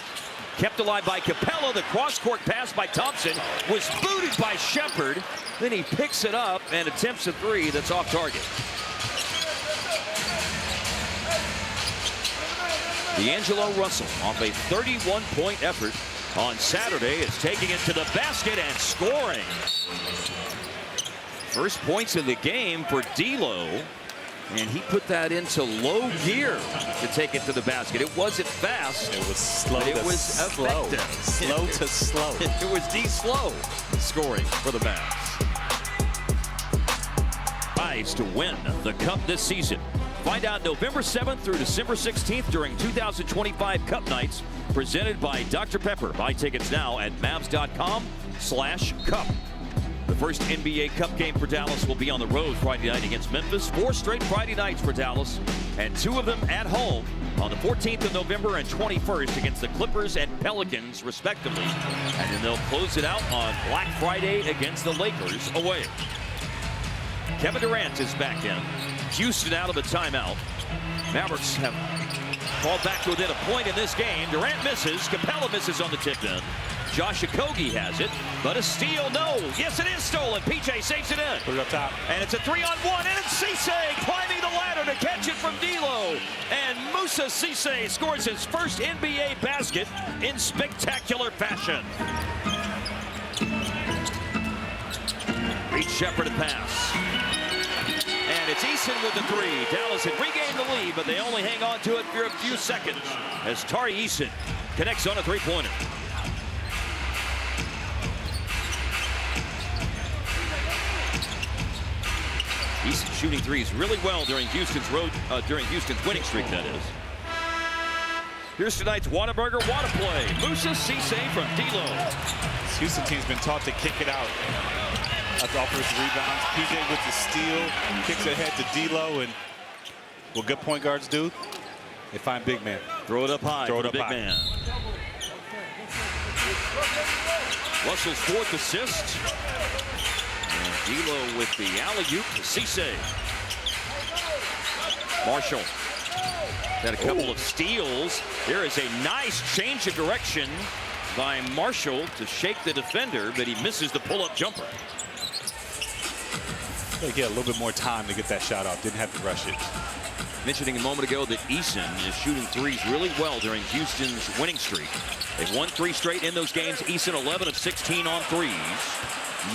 Kept alive by Capella. The cross-court pass by Thompson was booted by Shepherd. Then he picks it up and attempts a 3 that's off target. D'Angelo Russell off a 31-point effort on Saturday is taking it to the basket and scoring. First points in the game for D'Lo, and he put that into low gear to take it to the basket. It wasn't fast. It was slow. It was effective. Slow to slow. It was D-Slow scoring for the Mavs. Eyes to win the Cup this season. Find out November 7th through December 16th during 2025 Cup Nights, presented by Dr. Pepper. Buy tickets now at Mavs.com/Cup. The first NBA Cup game for Dallas will be on the road Friday night against Memphis. 4 straight Friday nights for Dallas, and 2 of them at home on the 14th of November and 21st against the Clippers and Pelicans, respectively. And then they'll close it out on Black Friday against the Lakers away. Kevin Durant is back in. Houston out of a timeout. Mavericks have fallen back to within a point in this game. Durant misses. Capella misses on the tip in. Josh Okogie has it, but a steal, no. Yes, it is stolen. PJ saves it in. Put it up top. And it's a 3-on-1, and it's Cisse climbing the ladder to catch it from D'Lo. And Moussa Cisse scores his first NBA basket in spectacular fashion. Reed Shepherd to pass. And it's Eason with the 3. Dallas had regained the lead, but they only hang on to it for a few seconds as Tari Eason connects on a 3-pointer. Eason shooting threes really well during Houston's winning streak, that is. Here's tonight's Whataburger Whata play. Moussa Cisse from D'Lo. This Houston team's been taught to kick it out. That's offensive rebounds. PJ with the steal, kicks ahead to D'Lo, and what good point guards do, they find big man. Throw it up high. Throw it up big high. Man. Russell's 4th assist. And D'Lo with the alley-oop to Cisse. Marshall had a couple of steals. There is a nice change of direction by Marshall to shake the defender, but he misses the pull-up jumper. They get a little bit more time to get that shot off. Didn't have to rush it. Mentioning a moment ago that Eason is shooting threes really well during Houston's winning streak. They've won 3 straight in those games. Eason 11 of 16 on threes.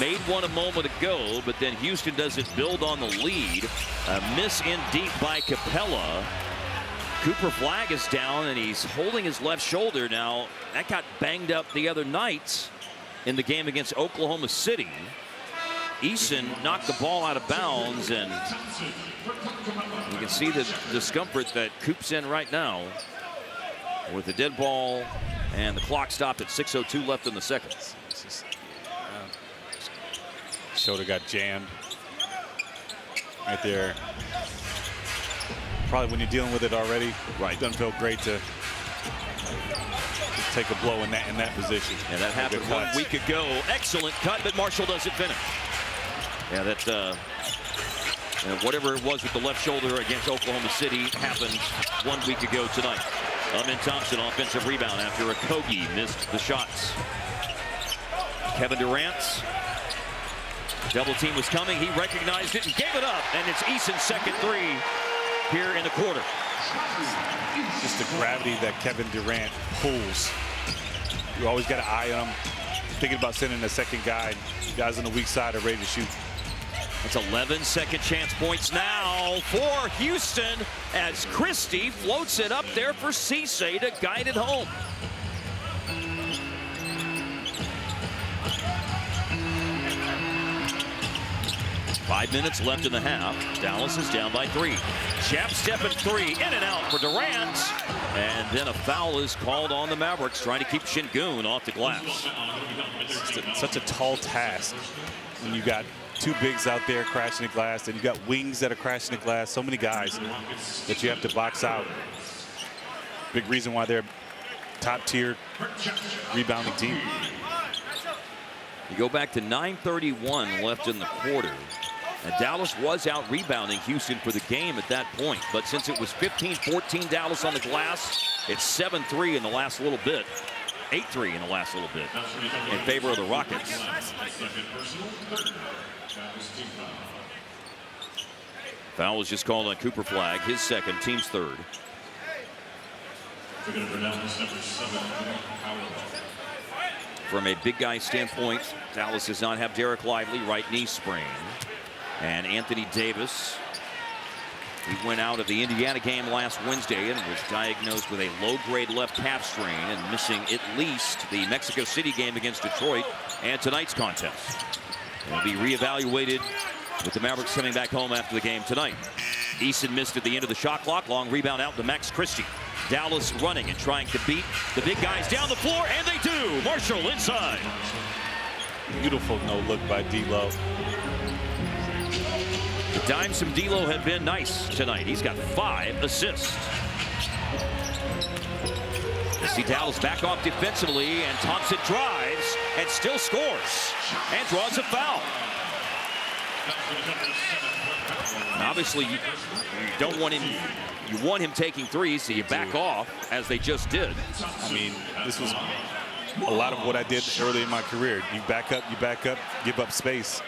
Made one a moment ago, but then Houston doesn't build on the lead. A miss in deep by Capella. Cooper Flagg is down, and he's holding his left shoulder now. That got banged up the other night in the game against Oklahoma City. Eason knocked the ball out of bounds, and you can see the discomfort that Coop's in right now with the dead ball, and the clock stopped at 6:02 left in the second. Shoulder got jammed right there. Probably when you're dealing with it already, right? Doesn't feel great to take a blow in that position. And that happened 1 week ago. Excellent cut, but Marshall doesn't finish. Yeah, that whatever it was with the left shoulder against Oklahoma City happened 1 week ago tonight. Amin Thompson offensive rebound after Okogie missed the shots. Kevin Durant. Double team was coming. He recognized it and gave it up. And it's Eason's second 3 here in the quarter. Just the gravity that Kevin Durant pulls. You always got an eye on him. Thinking about sending a second guy. Guys on the weak side are ready to shoot. It's 11 second chance points now for Houston as Christie floats it up there for Cisse to guide it home. Five minutes left in the half. Dallas is down by 3. Jab step and 3 in and out for Durant. And then a foul is called on the Mavericks, trying to keep Şengün off the glass. It's such a tall task when you got two bigs out there crashing the glass, and you got wings that are crashing the glass. So many guys that you have to box out. Big reason why they're top-tier rebounding team. You go back to 9:31 left in the quarter. And Dallas was out rebounding Houston for the game at that point. But since it was 15-14 Dallas on the glass, it's 7-3 in the last little bit. 8-3 in the last little bit in favor of the Rockets. Foul was just called on Cooper Flagg, his second, team's third. From a big guy standpoint, Dallas does not have Derek Lively, right knee sprain. And Anthony Davis, he went out of the Indiana game last Wednesday and was diagnosed with a low-grade left calf strain and missing at least the Mexico City game against Detroit and tonight's contest. He'll be reevaluated with the Mavericks coming back home after the game tonight. Eason missed at the end of the shot clock. Long rebound out to Max Christie. Dallas running and trying to beat the big guys down the floor, and they do. Marshall inside. Beautiful no-look by D'Lo. The dimes from D'Lo have been nice tonight. He's got 5 assists. You see Dallas back off defensively, and Thompson drives and still scores and draws a foul. And obviously, you don't want him. You want him taking threes, so you back off as they just did. I mean, this was a lot of what I did early in my career. You back up, give up space.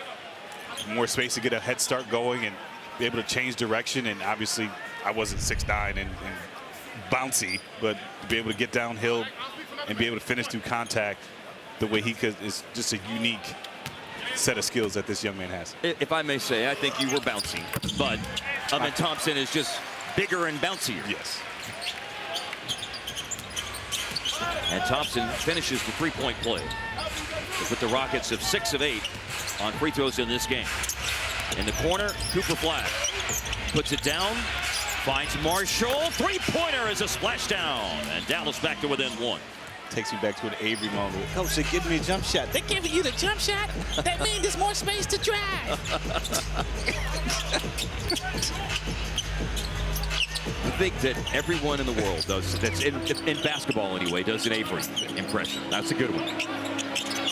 More space to get a head start going and be able to change direction. And obviously, I wasn't 6'9" and bouncy, but to be able to get downhill and be able to finish through contact the way he could is just a unique set of skills that this young man has. If I may say, I think you were bouncy, but Amen Thompson is just bigger and bouncier. Yes. And Thompson finishes the three-point play. With the Rockets of 6 of 8 on free throws in this game. In the corner, Cooper Flagg puts it down, finds Marshall. Three-pointer is a splashdown, and Dallas back to within 1. Takes me back to an Avery moment. Coach, they give me a jump shot. They're giving you the jump shot? That means there's more space to drive. I think that everyone in the world does, that's in basketball anyway, does an Avery impression. That's a good one.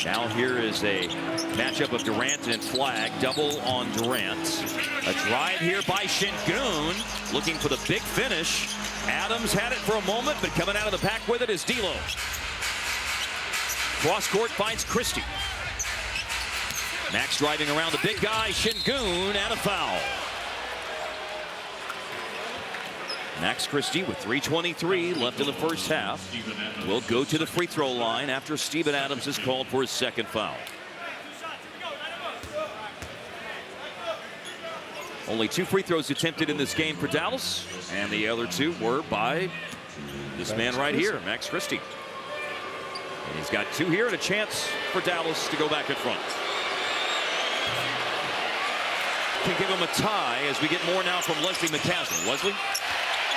Now here is a matchup of Durant and Flagg. Double on Durant. A drive here by Şengün, looking for the big finish. Adams had it for a moment, but coming out of the pack with it is D'Lo. Cross court finds Christie. Max driving around the big guy, Şengün, and a foul. Max Christie with 3:23 left in the first half will go to the free throw line after Steven Adams is called for his second foul. Only 2 free throws attempted in this game for Dallas, and the other 2 were by this man right here, Max Christie. And he's got 2 here and a chance for Dallas to go back in front. Can give him a tie as we get more now from Leslie McCaslin. Leslie?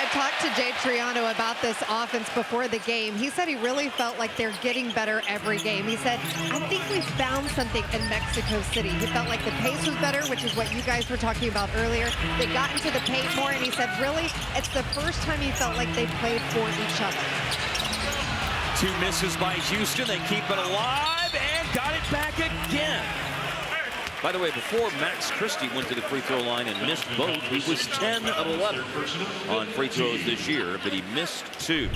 I talked to Jay Triano about this offense before the game. He said he really felt like they're getting better every game. He said, I think we found something in Mexico City. He felt like the pace was better, which is what you guys were talking about earlier. They got into the paint more, and he said, really, it's the first time he felt like they played for each other. 2 misses by Houston. They keep it alive and got it back again. By the way, before Max Christie went to the free throw line and missed both, he was 10 of 11 on free throws this year, but he missed 2.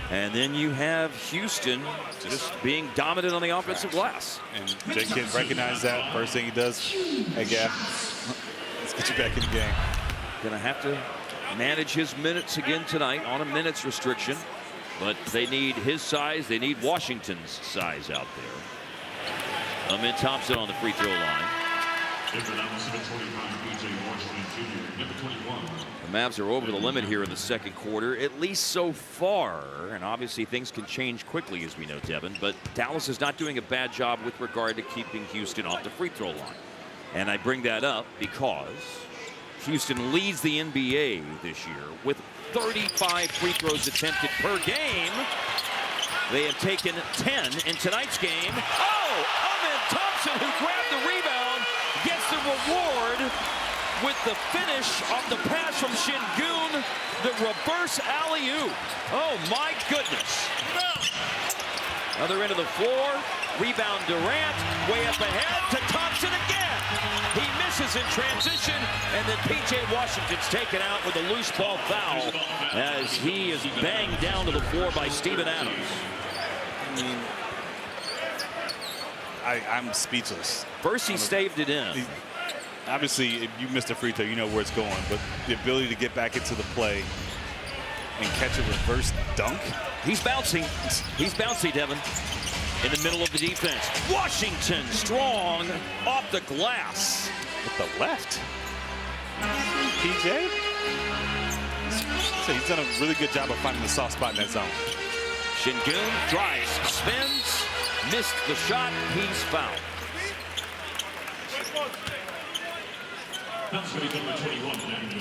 And then you have Houston just being dominant on the offensive glass. And Jay Kidd recognized that. First thing he does, hey, Gav, let's get you back in the game. Gonna have to manage his minutes again tonight on a minutes restriction, but they need his size. They need Washington's size out there. Amen Thompson on the free throw line. The Mavs are over the limit here in the second quarter, at least so far. And obviously things can change quickly, as we know, Devin. But Dallas is not doing a bad job with regard to keeping Houston off the free throw line. And I bring that up because Houston leads the NBA this year with 35 free throws attempted per game. They have taken 10 in tonight's game. Oh, Ahmed Thompson, who grabbed the rebound, gets the reward with the finish off the pass from Şengün, the reverse alley-oop. Oh, my goodness. Other end of the floor, rebound Durant, way up ahead to Thompson again. He misses in transition, and then P.J. Washington's taken out with a loose ball foul as he is banged down to the floor by Steven Adams. I mean, I'm speechless. First he staved it in. Obviously, if you missed a free throw, you know where it's going, but the ability to get back into the play and catch a reverse dunk. He's bouncy. He's bouncy, Devin. In the middle of the defense. Washington strong off the glass. With the left. PJ? So he's done a really good job of finding the soft spot in that zone. Şengün drives, spins, missed the shot. He's fouled.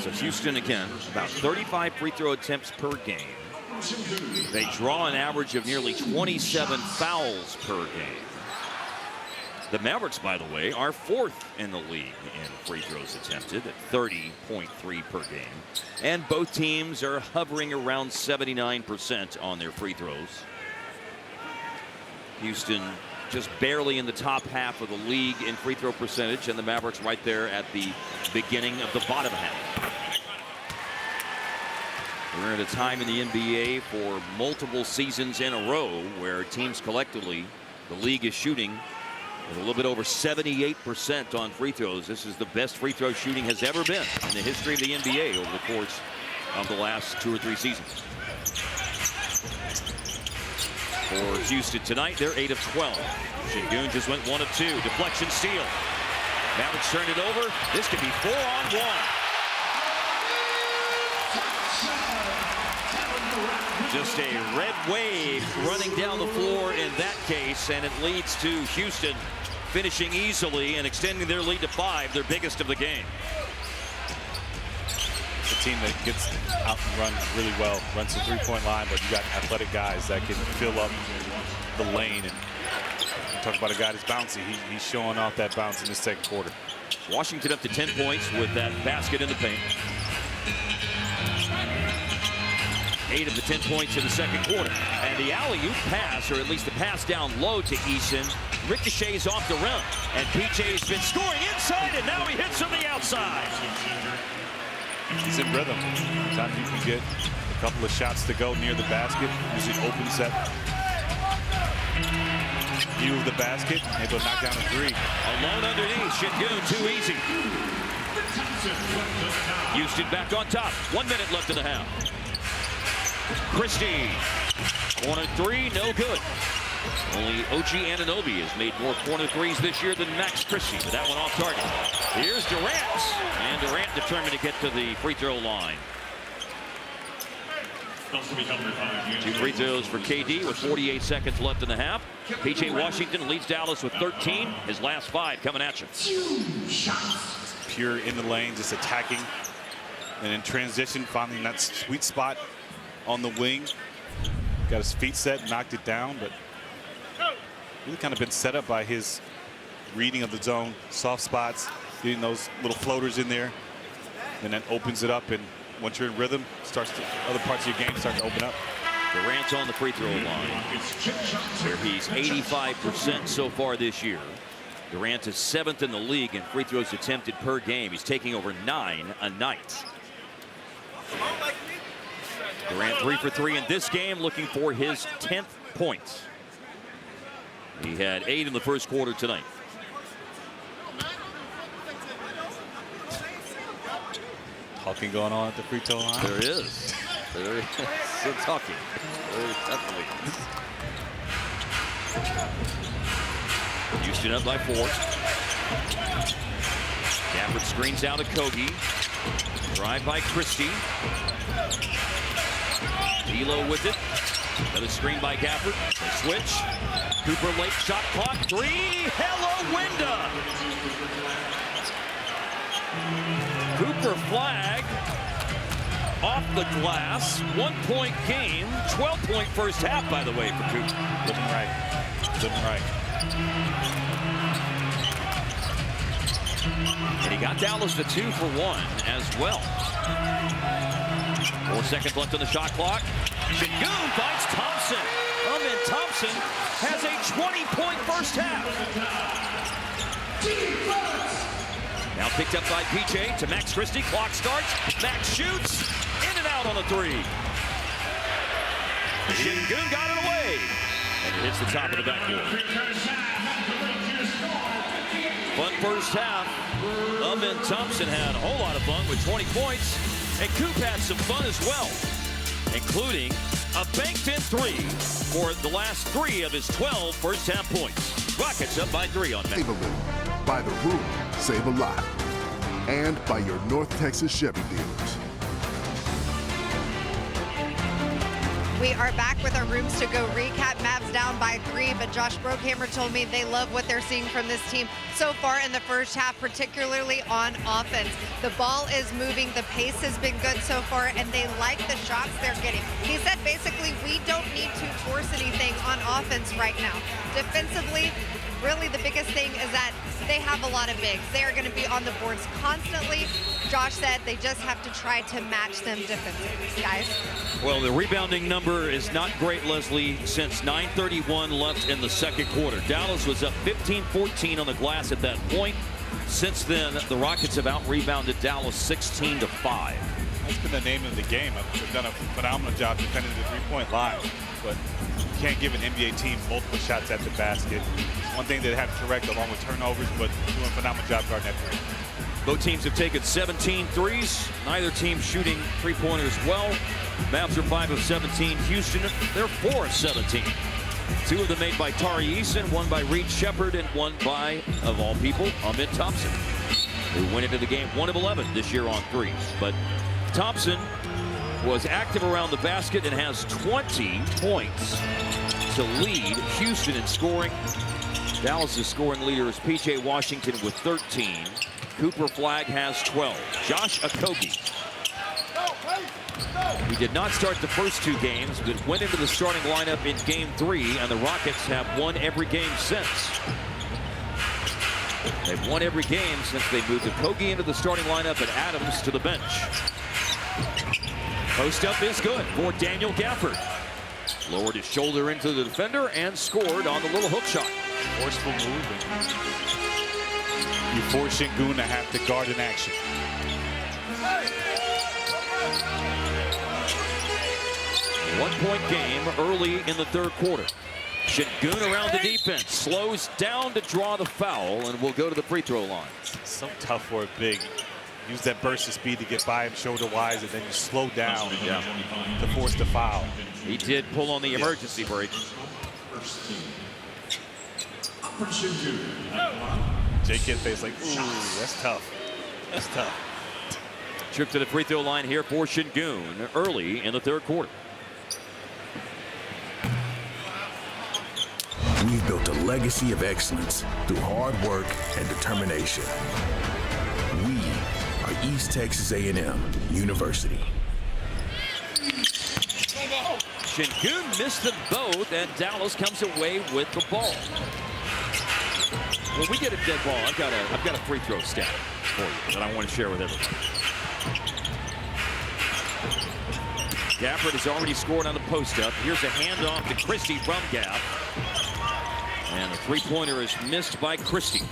So Houston again, about 35 free throw attempts per game. They draw an average of nearly 27 fouls per game. The Mavericks, by the way, are 4th in the league in free throws attempted at 30.3 per game. And both teams are hovering around 79% on their free throws. Houston just barely in the top half of the league in free throw percentage, and the Mavericks right there at the beginning of the bottom half. We're at a time in the NBA for multiple seasons in a row where teams collectively, the league is shooting with a little bit over 78% on free throws. This is the best free throw shooting has ever been in the history of the NBA over the course of the last 2 or 3 seasons. For Houston tonight, they're 8 of 12. Şengün just went 1 of 2. Deflection steal. Mavericks turned it over. This could be 4-on-1. Just a red wave running down the floor in that case, and it leads to Houston finishing easily and extending their lead to 5, their biggest of the game. It's a team that gets out and runs really well, runs the three-point line, but you got athletic guys that can fill up the lane. And talk about a guy that's bouncy. He's showing off that bounce in the second quarter. Washington up to 10 points with that basket in the paint. 8 of the 10 points in the second quarter. And the alley-oop pass, or at least the pass down low to Eason, ricochets off the rim. And PJ's been scoring inside, and now he hits from the outside. He's in rhythm. Time you can get a couple of shots to go near the basket, usually opens that view of the basket, able to knock down a 3. Alone underneath, Şengün, too easy. Houston back on top. 1 minute left in the half. Christie, corner 3, no good. Only OG Anunoby has made more corner 3s this year than Max Christie, but that one off target. Here's Durant, and Durant determined to get to the free throw line. 2 free throws for KD with 48 seconds left in the half. P.J. Washington leads Dallas with 13. His last 5 coming at you. Pure in the lane, just attacking. And in transition, finding that sweet spot on the wing. Got his feet set, knocked it down, but really kind of been set up by his reading of the zone, soft spots, getting those little floaters in there, and then opens it up. And once you're in rhythm, other parts of your game start to open up. Durant's on the free throw line, where he's 85% so far this year. Durant is 7th in the league in free throws attempted per game. He's taking over 9 a night. Durant 3 for 3 in this game, looking for his 10th point. He had 8 in the first quarter tonight. Talking going on at the free throw line. There is. There is some talking. There is definitely. Houston up by 4. Gafford screens out to Kogi. Drive by Christie. D'Lo with it. Another screen by Gafford. They switch. Cooper late shot clock. 3. Hello, Winda. Cooper Flag off the glass. 1-point game. 12-point first half, by the way, for Cooper. Looking right. Looking right. And he got Dallas to 2 for 1 as well. 4 seconds left on the shot clock. Şengün finds Thompson. And Thompson has a 20-point first half. Now picked up by PJ to Max Christie. Clock starts. Max shoots. In and out on the 3. Şengün got it away. And it hits the top of the backboard. Fun first half. And Thompson had a whole lot of fun with 20 points. And Coop had some fun as well, including a banked-in 3 for the last 3 of his 12 first-half points. Rockets up by 3 on Save a little. Buy the room, save a lot. And by your North Texas Chevy dealers. We are back with our Rooms to Go recap. Mavs down by 3, but Josh Brookhammer told me they love what they're seeing from this team so far in the first half, particularly on offense. The ball is moving, the pace has been good so far, and they like the shots they're getting. He said basically we don't need to force anything on offense right now. Defensively, really the biggest thing is that they have a lot of bigs. They are going to be on the boards constantly. Josh said they just have to try to match them defensively, guys. Well, the rebounding number is not great, Leslie, since 9:31 left in the second quarter. Dallas was up 15-14 on the glass at that point. Since then, the Rockets have out-rebounded Dallas 16-5. That's been the name of the game. They've done a phenomenal job defending the three-point line, but you can't give an NBA team multiple shots at the basket. It's one thing they have to correct along with turnovers, but doing a phenomenal job guarding that three. Both teams have taken 17 threes. Neither team shooting three-pointers well. Mavs are 5 of 17. Houston, they're 4 of 17. 2 of them made by Tari Eason, 1 by Reed Shepard, and 1 by, of all people, Ahmed Thompson, who went into the game 1 of 11 this year on threes. But Thompson was active around the basket and has 20 points to lead Houston in scoring. Dallas' scoring leader is P.J. Washington with 13. Cooper Flag has 12. Josh Okogie. He did not start the first 2 games, but went into the starting lineup in game 3, and the Rockets have won every game since. They've won every game since they moved Okogie into the starting lineup and Adams to the bench. Post up is good for Daniel Gafford. Lowered his shoulder into the defender and scored on the little hook shot. Forceful move. You force Şengün to have to guard in action. One-point game early in the third quarter. Şengün around the defense, slows down to draw the foul, and will go to the free throw line. It's so tough for a big. Use that burst of speed to get by him shoulder-wise, and then you slow down to force the foul. He did pull on the emergency brake. J.K. face like, ooh, that's tough. That's tough. Trip to the free throw line here for Şengün early in the third quarter. We've built a legacy of excellence through hard work and determination. We are East Texas A&M University. Şengün missed them both, and Dallas comes away with the ball. When we get a dead ball, I've got a free throw stat for you that I want to share with everyone. Gafford has already scored on the post-up. Here's a handoff to Christie from Gaff. And the three-pointer is missed by Christie.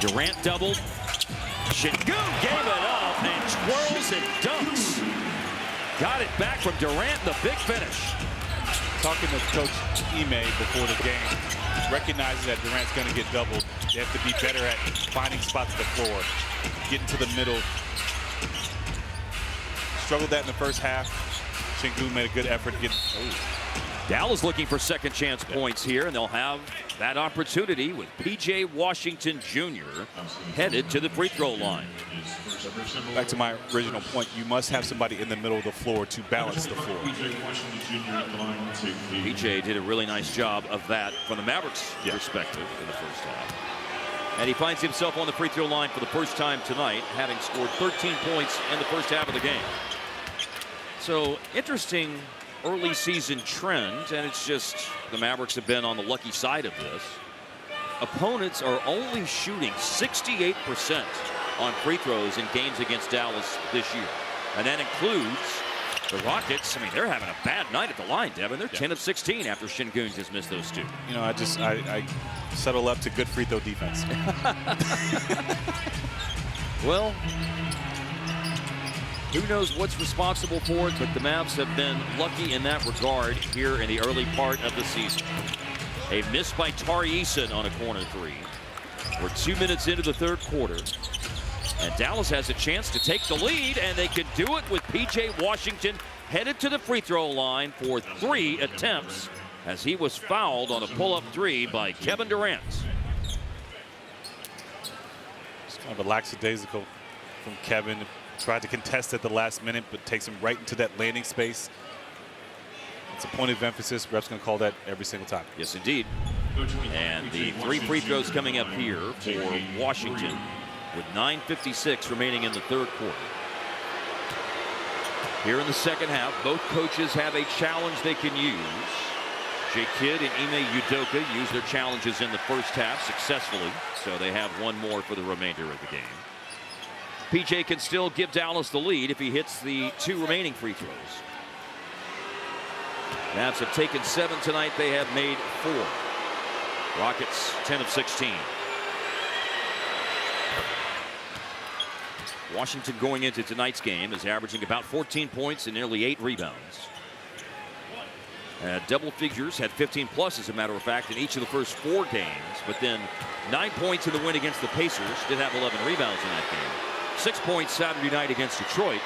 Durant doubled. Şengün gave it up and twirls and dunks. Got it back from Durant, the big finish. Talking to Coach Ime before the game, recognizes that Durant's going to get doubled. They have to be better at finding spots on the floor, getting to the middle. Struggled that in the first half. Şengün made a good effort to get. Dallas looking for second chance points here, and they'll have that opportunity with P.J. Washington Jr. headed to the free throw line. Back to my original point, you must have somebody in the middle of the floor to balance the floor. P.J. did a really nice job of that from the Mavericks' perspective in the first half. And he finds himself on the free throw line for the first time tonight, having scored 13 points in the first half of the game. So interesting early season trend, and it's just the Mavericks have been on the lucky side of this. Opponents are only shooting 68% on free throws in games against Dallas this year. And that includes the Rockets. I mean, they're having a bad night at the line, Devin. They're 10 of 16 after Şengün just missed those two. You know, I settle up to good free throw defense. Well, who knows what's responsible for it, but the Mavs have been lucky in that regard here in the early part of the season. A miss by Tari Eason on a corner three. We're 2 minutes into the third quarter. And Dallas has a chance to take the lead, and they could do it with P.J. Washington headed to the free throw line for 3 attempts as he was fouled on a pull-up three by Kevin Durant. It's kind of a lackadaisical from Kevin. Tried to contest at the last minute, but takes him right into that landing space. It's a point of emphasis. Ref's going to call that every single time. Yes, indeed. And the 3 free throws coming up here for Washington with 9:56 remaining in the third quarter. Here in the second half, both coaches have a challenge they can use. Jay Kidd and Ime Udoka used their challenges in the first half successfully, so they have one more for the remainder of the game. PJ can still give Dallas the lead if he hits the 2 remaining free throws. Mavs have taken 7 tonight. They have made 4. Rockets 10 of 16. Washington going into tonight's game is averaging about 14 points and nearly 8 rebounds. Double figures, had 15 plus as a matter of fact in each of the first 4 games, but then 9 points in the win against the Pacers. Did have 11 rebounds in that game. 6 points Saturday night against Detroit.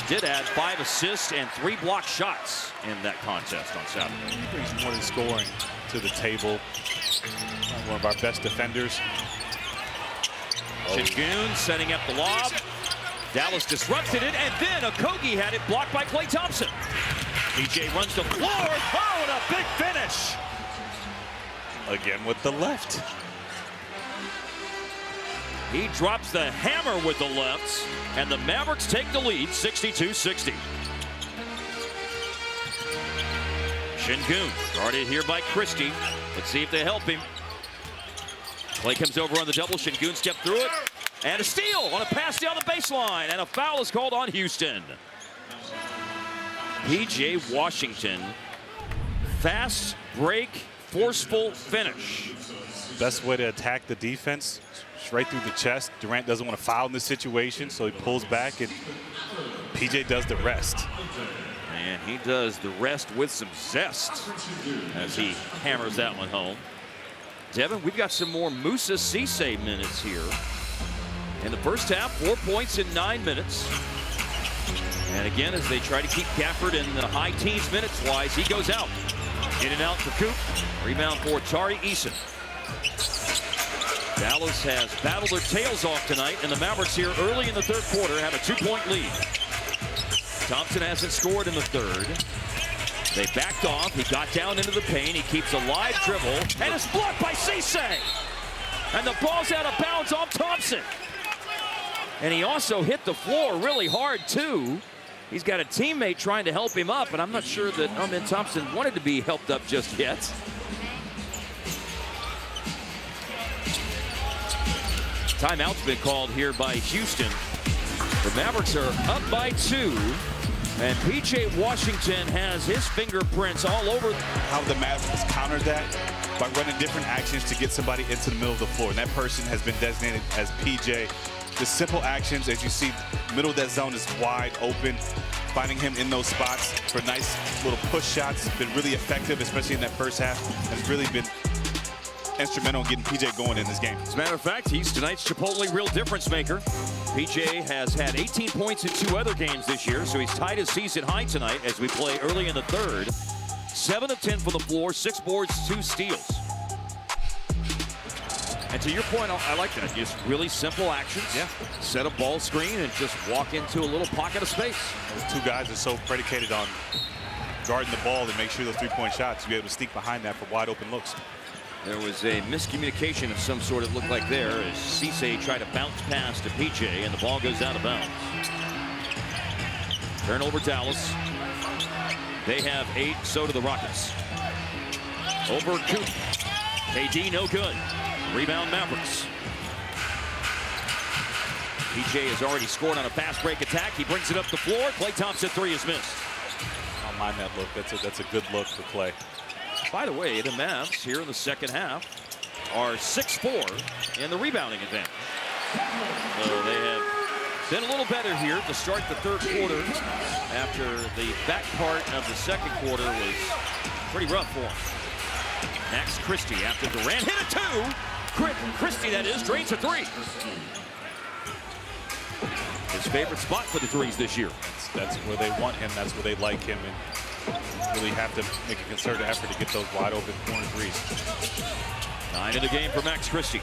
Did add 5 assists and 3 blocked shots in that contest on Saturday. He brings more than scoring to the table. One of our best defenders. Şengün setting up the lob. Dallas disrupted it, and then Okogie had it blocked by Klay Thompson. PJ runs the floor. Oh, and a big finish. Again with the left. He drops the hammer with the left, and the Mavericks take the lead 62-60. Şengün guarded here by Christie. Let's see if they help him. Klay comes over on the double. Şengün stepped through it. And a steal on a pass down the baseline. And a foul is called on Houston. P.J. Washington. Fast break, forceful finish. Best way to attack the defense. Right through the chest. Durant doesn't want to foul in this situation, so he pulls back, and P.J. does the rest. And he does the rest with some zest as he hammers that one home. Devin, we've got some more Moussa Cisse minutes here. In the first half, 4 points in 9 minutes. And again, as they try to keep Gafford in the high teens minutes-wise, he goes out. In and out for Coop. Rebound for Tari Eason. Dallas has battled their tails off tonight, and the Mavericks here early in the third quarter have a 2-point lead. Thompson hasn't scored in the third. They backed off. He got down into the paint. He keeps a live dribble, and it's blocked by Cisse. And the ball's out of bounds off Thompson. And he also hit the floor really hard, too. He's got a teammate trying to help him up, and I'm not sure that Amen Thompson wanted to be helped up just yet. Timeout's been called here by Houston. The Mavericks are up by 2. And P.J. Washington has his fingerprints all over. How the Mavericks countered that by running different actions to get somebody into the middle of the floor. And that person has been designated as P.J. The simple actions, as you see, middle of that zone is wide open. Finding him in those spots for nice little push shots. Been really effective, especially in that first half. Has really been instrumental in getting P.J. going in this game. As a matter of fact, he's tonight's Chipotle real difference maker. P.J. has had 18 points in 2 other games this year, so he's tied his season high tonight as we play early in the third. 7 of 10 for the floor, 6 boards, 2 steals. And to your point, I like that. Just really simple actions. Yeah. Set a ball screen and just walk into a little pocket of space. Those 2 guys are so predicated on guarding the ball and make sure those 3-point shots, you're able to sneak behind that for wide open looks. There was a miscommunication of some sort, it looked like there, as Cisse tried to bounce pass to PJ, and the ball goes out of bounds. Turnover Dallas. They have 8, so do the Rockets. Over Coop. KD no good. Rebound Mavericks. PJ has already scored on a fast break attack. He brings it up the floor. Klay Thompson 3 is missed. I don't mind that look. That's a good look for Klay. By the way, the Mavs here in the second half are 6-4 in the rebounding advantage. So they have been a little better here to start the third quarter after the back part of the second quarter was pretty rough for them. Max Christie after Durant hit a 2. Christie, that is, drains a 3. His favorite spot for the threes this year. That's where they want him. That's where they like him. And really have to make a concerted effort to get those wide open corner threes. 9 in the game for Max Christie.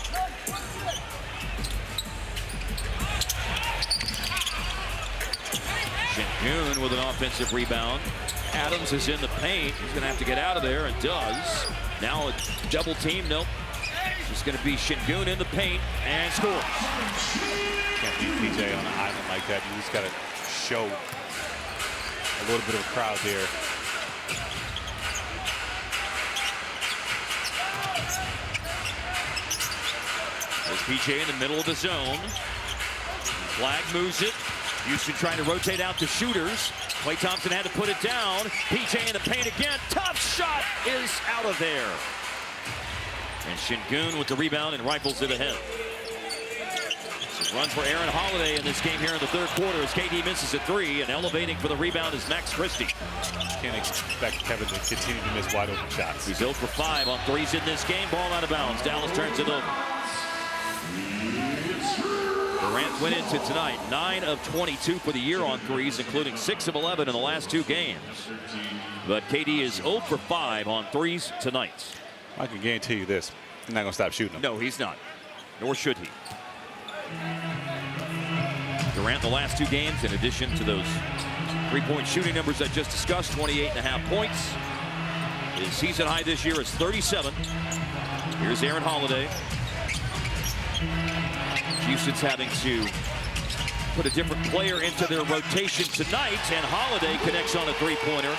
Şengün with an offensive rebound. Adams is in the paint. He's going to have to get out of there, and does. Now a double team. Nope. It's going to be Şengün in the paint and scores. Can't beat PJ on an island like that. You just got to show a little bit of a crowd there. There's PJ in the middle of the zone. Flag moves it. Houston trying to rotate out the shooters. Klay Thompson had to put it down. PJ in the paint again. Tough shot is out of there. And Şengün with the rebound and rifles it ahead. Run for Aaron Holiday in this game here in the third quarter as KD misses a 3, and elevating for the rebound is Max Christie. Can't expect Kevin to continue to miss wide open shots. He's 0 for 5 on threes in this game. Ball out of bounds. Dallas turns it over. Durant went into tonight 9 of 22 for the year on threes, including 6 of 11 in the last 2 games. But KD is 0 for 5 on threes tonight. I can guarantee you this. He's not going to stop shooting them. No, he's not. Nor should he. Durant the last 2 games, in addition to those 3-point shooting numbers I just discussed, 28.5 points. His season high this year is 37. Here's Aaron Holiday. Houston's having to put a different player into their rotation tonight, and Holiday connects on a 3-pointer.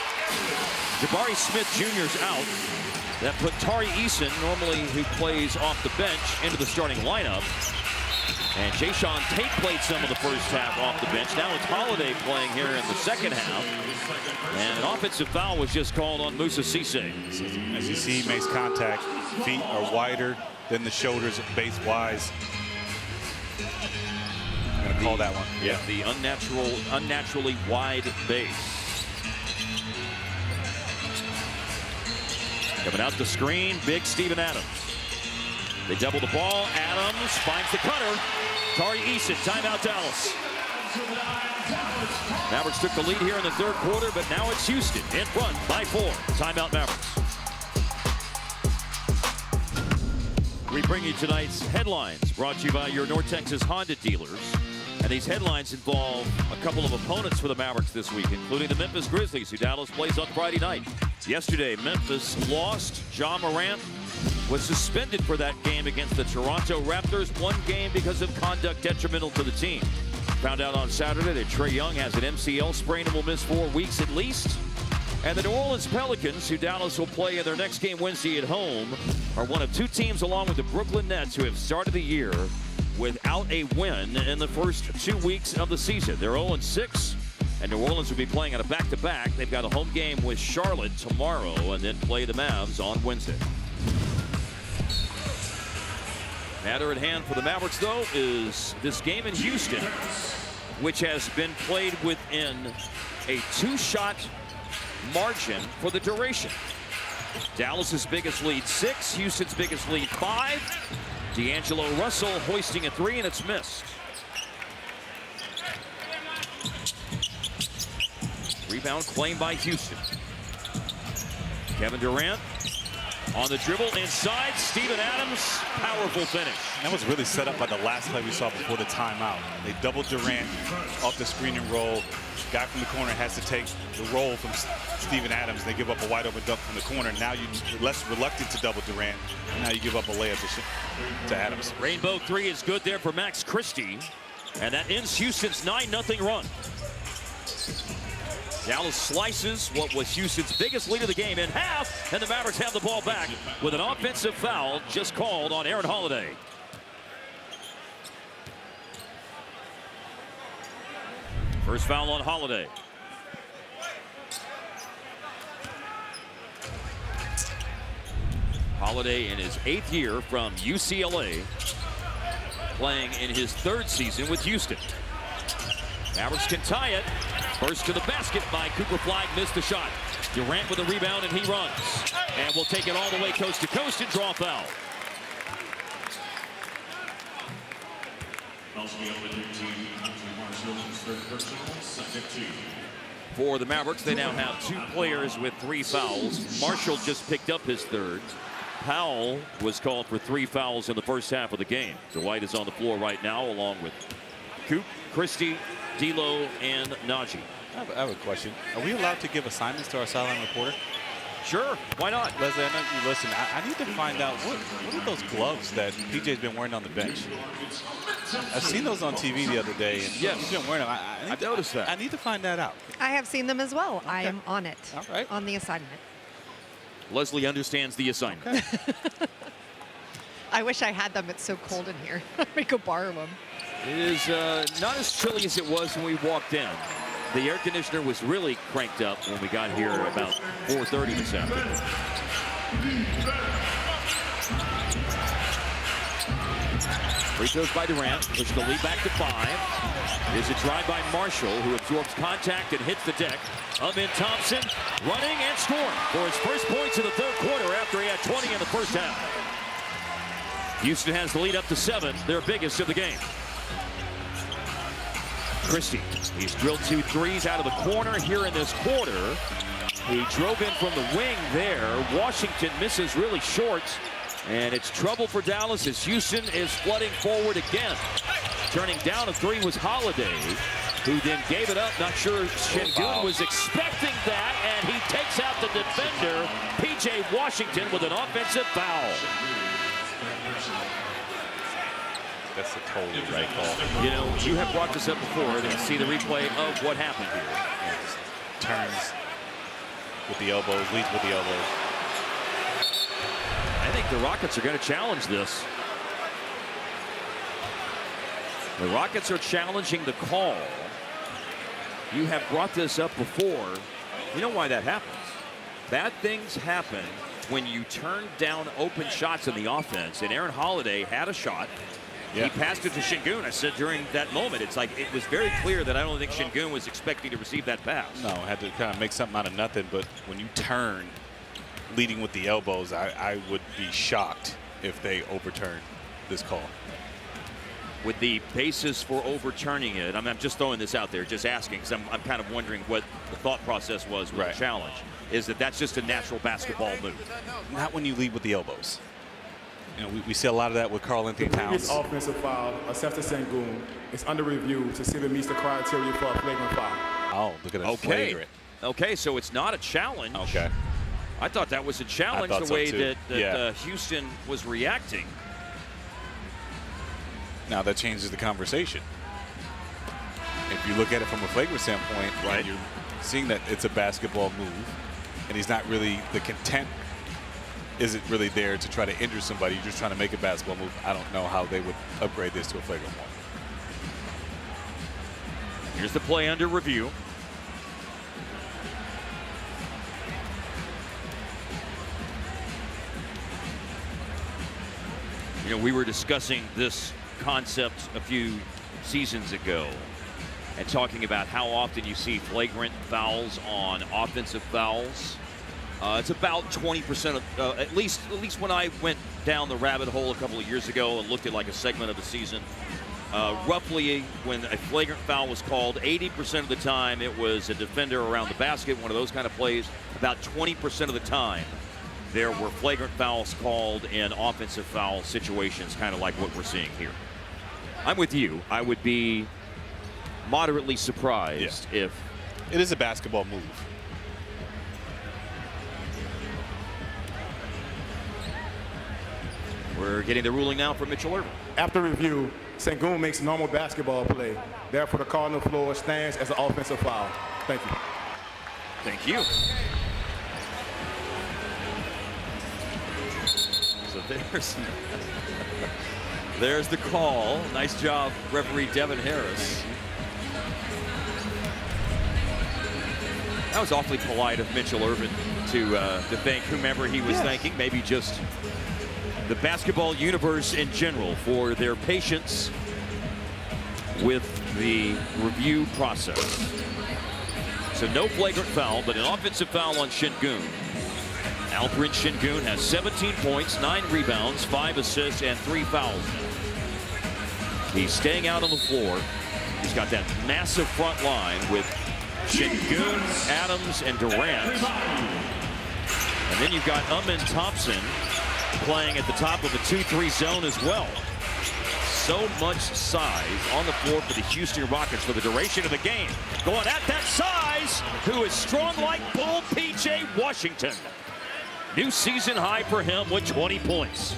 Jabari Smith Jr.'s out. That put Tari Eason, normally who plays off the bench, into the starting lineup. And Jayshawn Tate played some of the first half off the bench. Now it's Holiday playing here in the second half. And an offensive foul was just called on Moussa Cisse. As you see, he makes contact. Feet are wider than the shoulders, base-wise. I'm going to call that one. Yeah, the unnaturally wide base. Coming out the screen, big Steven Adams. They double the ball. Adams finds the cutter. Tari Eason, timeout Dallas. Mavericks took the lead here in the third quarter, but now it's Houston in front by 4. Timeout Mavericks. We bring you tonight's headlines, brought to you by your North Texas Honda dealers. And these headlines involve a couple of opponents for the Mavericks this week, including the Memphis Grizzlies, who Dallas plays on Friday night. Yesterday, Memphis lost. Ja Morant was suspended for that game against the Toronto Raptors. 1 game because of conduct detrimental to the team. Found out on Saturday that Trae Young has an MCL sprain and will miss 4 weeks at least. And the New Orleans Pelicans, who Dallas will play in their next game Wednesday at home, are one of 2 teams along with the Brooklyn Nets who have started the year without a win in the first 2 weeks of the season. They're 0-6, and New Orleans will be playing on a back-to-back. They've got a home game with Charlotte tomorrow and then play the Mavs on Wednesday. Matter at hand for the Mavericks, though, is this game in Houston, which has been played within a 2-shot margin for the duration. Dallas's biggest lead 6, Houston's biggest lead 5. D'Angelo Russell hoisting a 3, and it's missed. Rebound claimed by Houston. Kevin Durant On the dribble inside, Steven Adams, powerful finish. That was really set up by the last play we saw before the timeout. They doubled Durant off the screen and roll. Guy from the corner has to take the roll from Steven Adams. They give up a wide open dunk from the corner. Now you're less reluctant to double Durant. Now you give up a layup to Adams. Rainbow three is good there for Max Christie. And that ends Houston's 9-0 run. Dallas slices what was Houston's biggest lead of the game in half, and the Mavericks have the ball back with an offensive foul just called on Aaron Holiday. First foul on Holiday. Holiday in his 8th year from UCLA, playing in his 3rd season with Houston. Mavericks can tie it. First to the basket by Cooper Flagg, missed the shot. Durant with a rebound and he runs. And will take it all the way coast to coast and draw a foul. For the Mavericks, they now have 2 players with 3 fouls. Marshall just picked up his 3rd. Powell was called for 3 fouls in the first half of the game. Dwight is on the floor right now along with Coop, Christie, D'Lo, and Najee. I have a question. Are we allowed to give assignments to our sideline reporter? Sure, why not? Leslie, I know you listen. I need to find out what are those gloves that PJ's been wearing on the bench? I've seen those on TV the other day, and yes, he's been wearing them. I noticed that. I need to find that out. I have seen them as well. Okay. I am on it. All right. On the assignment. Leslie understands the assignment. Okay. I wish I had them. It's so cold in here. We could borrow them. It is not as chilly as it was when we walked in. The air conditioner was really cranked up when we got here about 4:30 this afternoon. Free throws by Durant, push the lead back to 5. There's a drive by Marshall, who absorbs contact and hits the deck. Amin Thompson running and scoring for his first points in the 3rd quarter after he had 20 in the first half. Houston has the lead up to 7, their biggest of the game. Christie, he's drilled 2 threes out of the corner here in this quarter. He drove in from the wing there. Washington misses really short. And it's trouble for Dallas as Houston is flooding forward again. Turning down a 3 was Holiday, who then gave it up. Not sure Şengün was expecting that, and he takes out the defender, P.J. Washington, with an offensive foul. That's a totally right call. You know, you have brought this up before to see the replay of what happened here. Yeah, just turns with the elbows, leads with the elbows. I think the Rockets are going to challenge this. The Rockets are challenging the call. You have brought this up before. You know why that happens. Bad things happen when you turn down open shots in the offense. And Aaron Holiday had a shot. Yeah. He passed it to Şengün. I said during that moment, it's like it was very clear that I don't think Şengün was expecting to receive that pass. No, had to kind of make something out of nothing. But when you turn leading with the elbows, I would be shocked if they overturn this call. With the basis for overturning it, I'm just throwing this out there, just asking, because I'm kind of wondering what the thought process was with the challenge. Is that's just a natural basketball move? Not when you lead with the elbows. You know, we see a lot of that with Karl-Anthony Towns. This offensive foul, assessed to Şengün, is under review to see if it meets the criteria for a flagrant foul. Oh, look at that flagrant. Okay, so it's not a challenge. Okay. I thought that was a challenge, the way that Houston was reacting. Now that changes the conversation. If you look at it from a flagrant standpoint, and you're seeing that it's a basketball move, and he's not really, the content isn't really there to try to injure somebody. You're just trying to make a basketball move. I don't know how they would upgrade this to a flagrant one. Here's the play under review. You know, we were discussing this concept a few seasons ago and talking about how often you see flagrant fouls on offensive fouls. It's about 20% of, at least when I went down the rabbit hole a couple of years ago and looked at like a segment of the season, roughly when a flagrant foul was called, 80% of the time it was a defender around the basket, one of those kind of plays. About 20% of the time there were flagrant fouls called in offensive foul situations, kind of like what we're seeing here. I'm with you. I would be moderately surprised if it is a basketball move. We're getting the ruling now from Mitchell Irvin. After review, Sengun makes normal basketball play. Therefore, the call on the floor stands as an offensive foul. Thank you. Thank you. So there's the call. Nice job, referee Devin Harris. That was awfully polite of Mitchell Irvin to thank whomever he was thanking. Maybe just the basketball universe in general for their patience with the review process. So no flagrant foul, but an offensive foul on Sengun. Alperen Sengun has 17 points, 9 rebounds, 5 assists, and 3 fouls. He's staying out on the floor. He's got that massive front line with Sengun, Adams, and Durant. And then you've got Thompson playing at the top of the 2-3 zone as well. So much size on the floor for the Houston Rockets for the duration of the game. Going at that size, who is strong like bull, P.J. Washington. New season high for him with 20 points.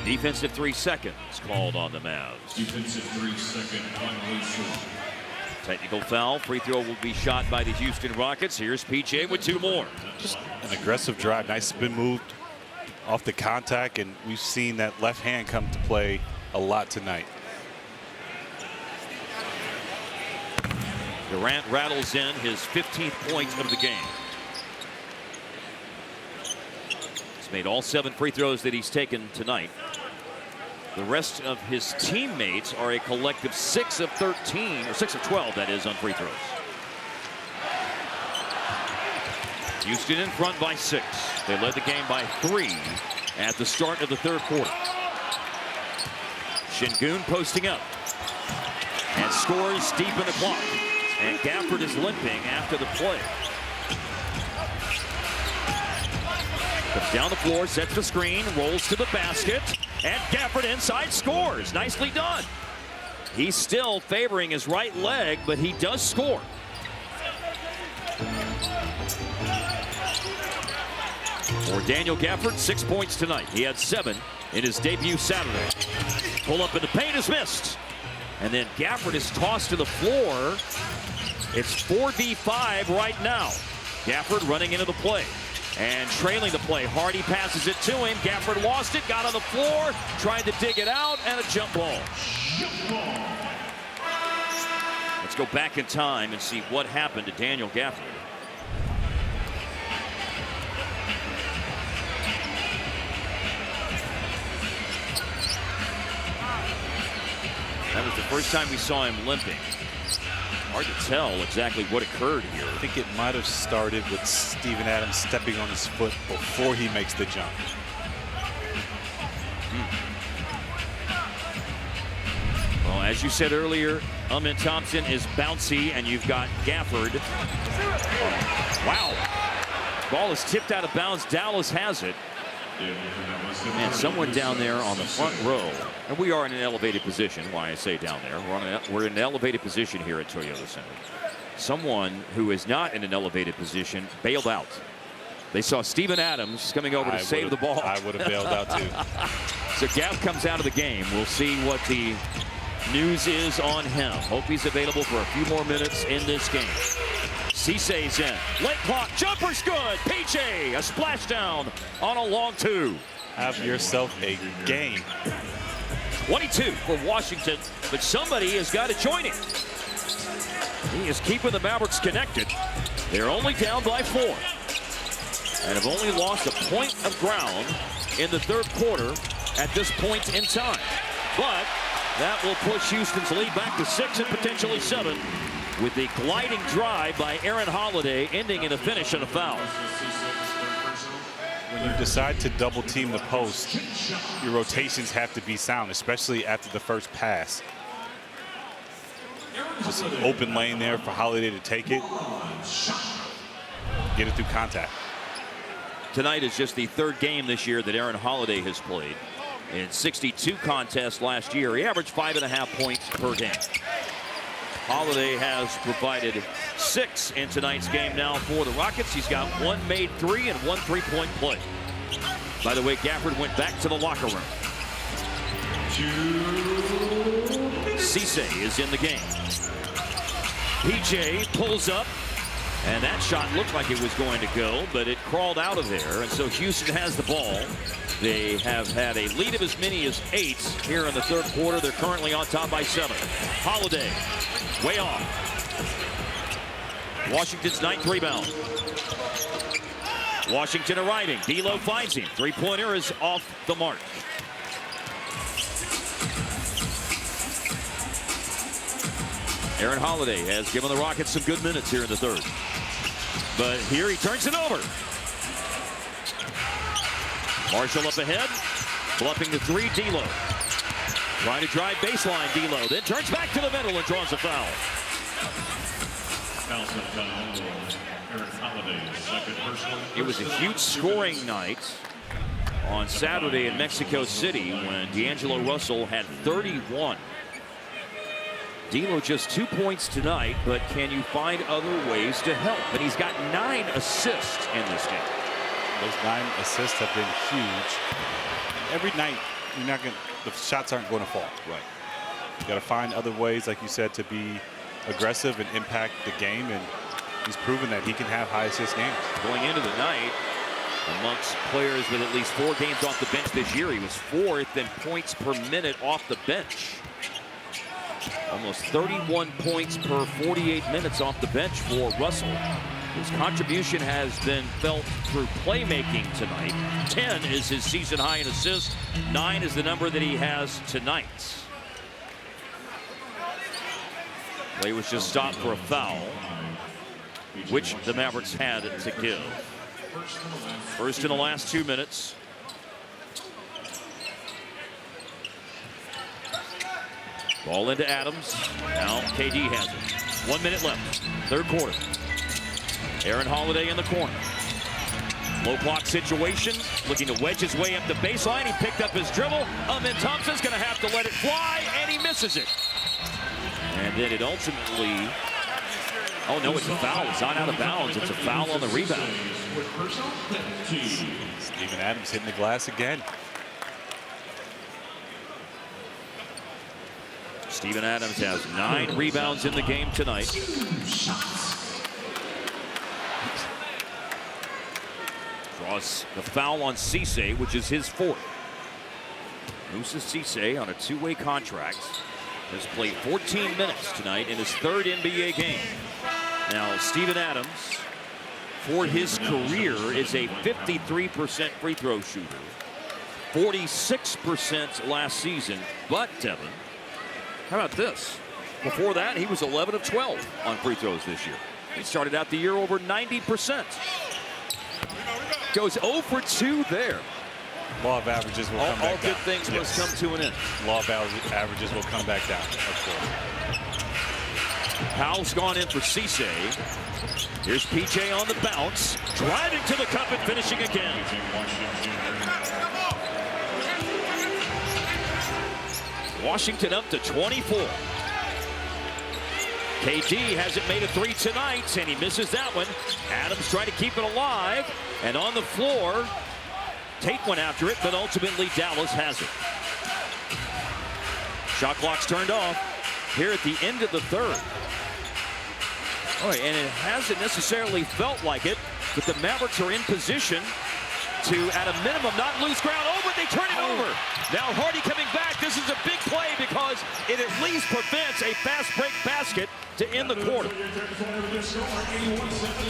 Defensive 3 seconds called on the Mavs. Defensive 3 second violation. Technical foul. Free throw will be shot by the Houston Rockets. Here's PJ with 2 more. Just an aggressive drive. Nice spin move off the contact, and we've seen that left hand come to play a lot tonight. Durant rattles in his 15th point of the game. He's made all 7 free throws that he's taken tonight. The rest of his teammates are a collective 6 of 13, or 6 of 12, that is, on free throws. Houston in front by 6. They led the game by 3 at the start of the 3rd quarter. Sengun posting up and scores deep in the clock. And Gafford is limping after the play. Comes down the floor, sets the screen, rolls to the basket, and Gafford inside scores. Nicely done. He's still favoring his right leg, but he does score. For Daniel Gafford, 6 points tonight. He had 7 in his debut Saturday. Pull up in the paint is missed. And then Gafford is tossed to the floor. It's 4v5 right now. Gafford running into the play and trailing the play. Hardy passes it to him. Gafford lost it, got on the floor, tried to dig it out, and a jump ball. Let's go back in time and see what happened to Daniel Gafford. That was the first time we saw him limping. Hard to tell exactly what occurred here. I think it might have started with Steven Adams stepping on his foot before he makes the jump. Well, as you said earlier, Thompson is bouncy, and you've got Gafford. Wow. Ball is tipped out of bounds. Dallas has it. And someone down there on the front row, and we are in an elevated position. Why I say down there, we're in an elevated position here at Toyota Center. Someone who is not in an elevated position bailed out. They saw Steven Adams coming over to save the ball. I would have bailed out too. So Gaff comes out of the game. We'll see what the news is on him. Hope he's available for a few more minutes in this game. Cisse's in. Late clock. Jumper's good. PJ, a splashdown on a long 2. Have yourself a game. 22 for Washington, but somebody has got to join him. He is keeping the Mavericks connected. They're only down by 4 and have only lost a point of ground in the 3rd quarter at this point in time. But that will push Houston's lead back to 6 and potentially 7. With the gliding drive by Aaron Holiday ending in a finish and a foul. When you decide to double team the post, your rotations have to be sound, especially after the first pass. Just an open lane there for Holiday to take it. Get it through contact. Tonight is just the third game this year that Aaron Holiday has played. In 62 contests last year, he averaged 5.5 points per game. Holiday has provided 6 in tonight's game now for the Rockets. He's got 1 made 3 and 1 3-point play. By the way, Gafford went back to the locker room. Cisse is in the game. PJ pulls up, and that shot looked like it was going to go, but it crawled out of there, and so Houston has the ball. They have had a lead of as many as 8 here in the third quarter. They're currently on top by 7. Holiday, way off. Washington's 9th rebound. Washington arriving. D'Lo finds him. Three-pointer is off the mark. Aaron Holiday has given the Rockets some good minutes here in the third. But here he turns it over. Marshall up ahead. Bluffing the 3, D'Lo. Trying to drive baseline, D'Lo. Then turns back to the middle and draws a foul. It was a huge scoring night on Saturday in Mexico City when D'Angelo Russell had 31. D'Lo just 2 points tonight, but can you find other ways to help? And he's got 9 assists in this game. Those 9 assists have been huge. Every night, the shots aren't going to fall. Right. You got to find other ways, like you said, to be aggressive and impact the game. And he's proven that he can have high assist games. Going into the night, amongst players with at least 4 games off the bench this year, he was 4th in points per minute off the bench. Almost 31 points per 48 minutes off the bench for Russell. His contribution has been felt through playmaking tonight. 10 is his season high in assists. 9 is the number that he has tonight. Play was just stopped for a foul, which the Mavericks had to give. First in the last 2 minutes. Ball into Adams. Now KD has it. 1 minute left. Third quarter. Aaron Holiday in the corner. Low block situation. Looking to wedge his way up the baseline. He picked up his dribble. Amin Thompson's going to have to let it fly, and he misses it. And then it ultimately... Oh, no, it's a foul. It's not out of bounds. It's a foul on the rebound. Steven Adams hitting the glass again. Steven Adams has 9 rebounds in the game tonight. Draws the foul on Cisse, which is his 4th. Moussa Cisse on a 2-way contract has played 14 minutes tonight in his 3rd NBA game. Now, Steven Adams, for his career, is a 53% free throw shooter. 46% last season. But, Devin, how about this? Before that, he was 11 of 12 on free throws this year. He started out the year over 90%. Goes 0 for 2 there. Law of averages will come back down. All good things must come to an end. Law of averages will come back down, of course. Powell's gone in for Cisse. Here's PJ on the bounce. Driving to the cup and finishing again. Washington up to 24. KD hasn't made a 3 tonight, and he misses that one. Adams trying to keep it alive, and on the floor, Tate went after it, but ultimately Dallas has it. Shot clock's turned off here at the end of the third. All right, and it hasn't necessarily felt like it, but the Mavericks are in position to, at a minimum, not lose ground. Oh, but they turn it over. Now Hardy coming back. This is a big play because it at least prevents a fast break basket to end the quarter.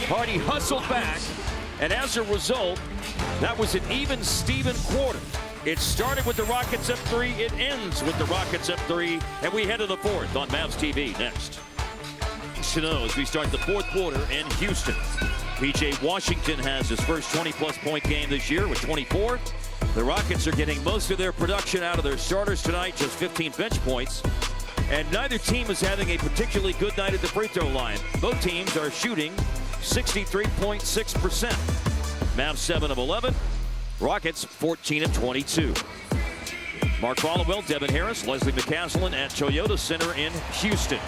Hardy hustled back, and as a result, that was an even Steven quarter. It started with the Rockets up 3. It ends with the Rockets up 3, and we head to the 4th on Mavs TV next. To know as we start the 4th quarter in Houston. PJ Washington has his first 20-plus point game this year with 24. The Rockets are getting most of their production out of their starters tonight, just 15 bench points. And neither team is having a particularly good night at the free throw line. Both teams are shooting 63.6%. Mavs 7 of 11. Rockets 14 of 22. Mark Followell, Devin Harris, Leslie McCaslin at Toyota Center in Houston.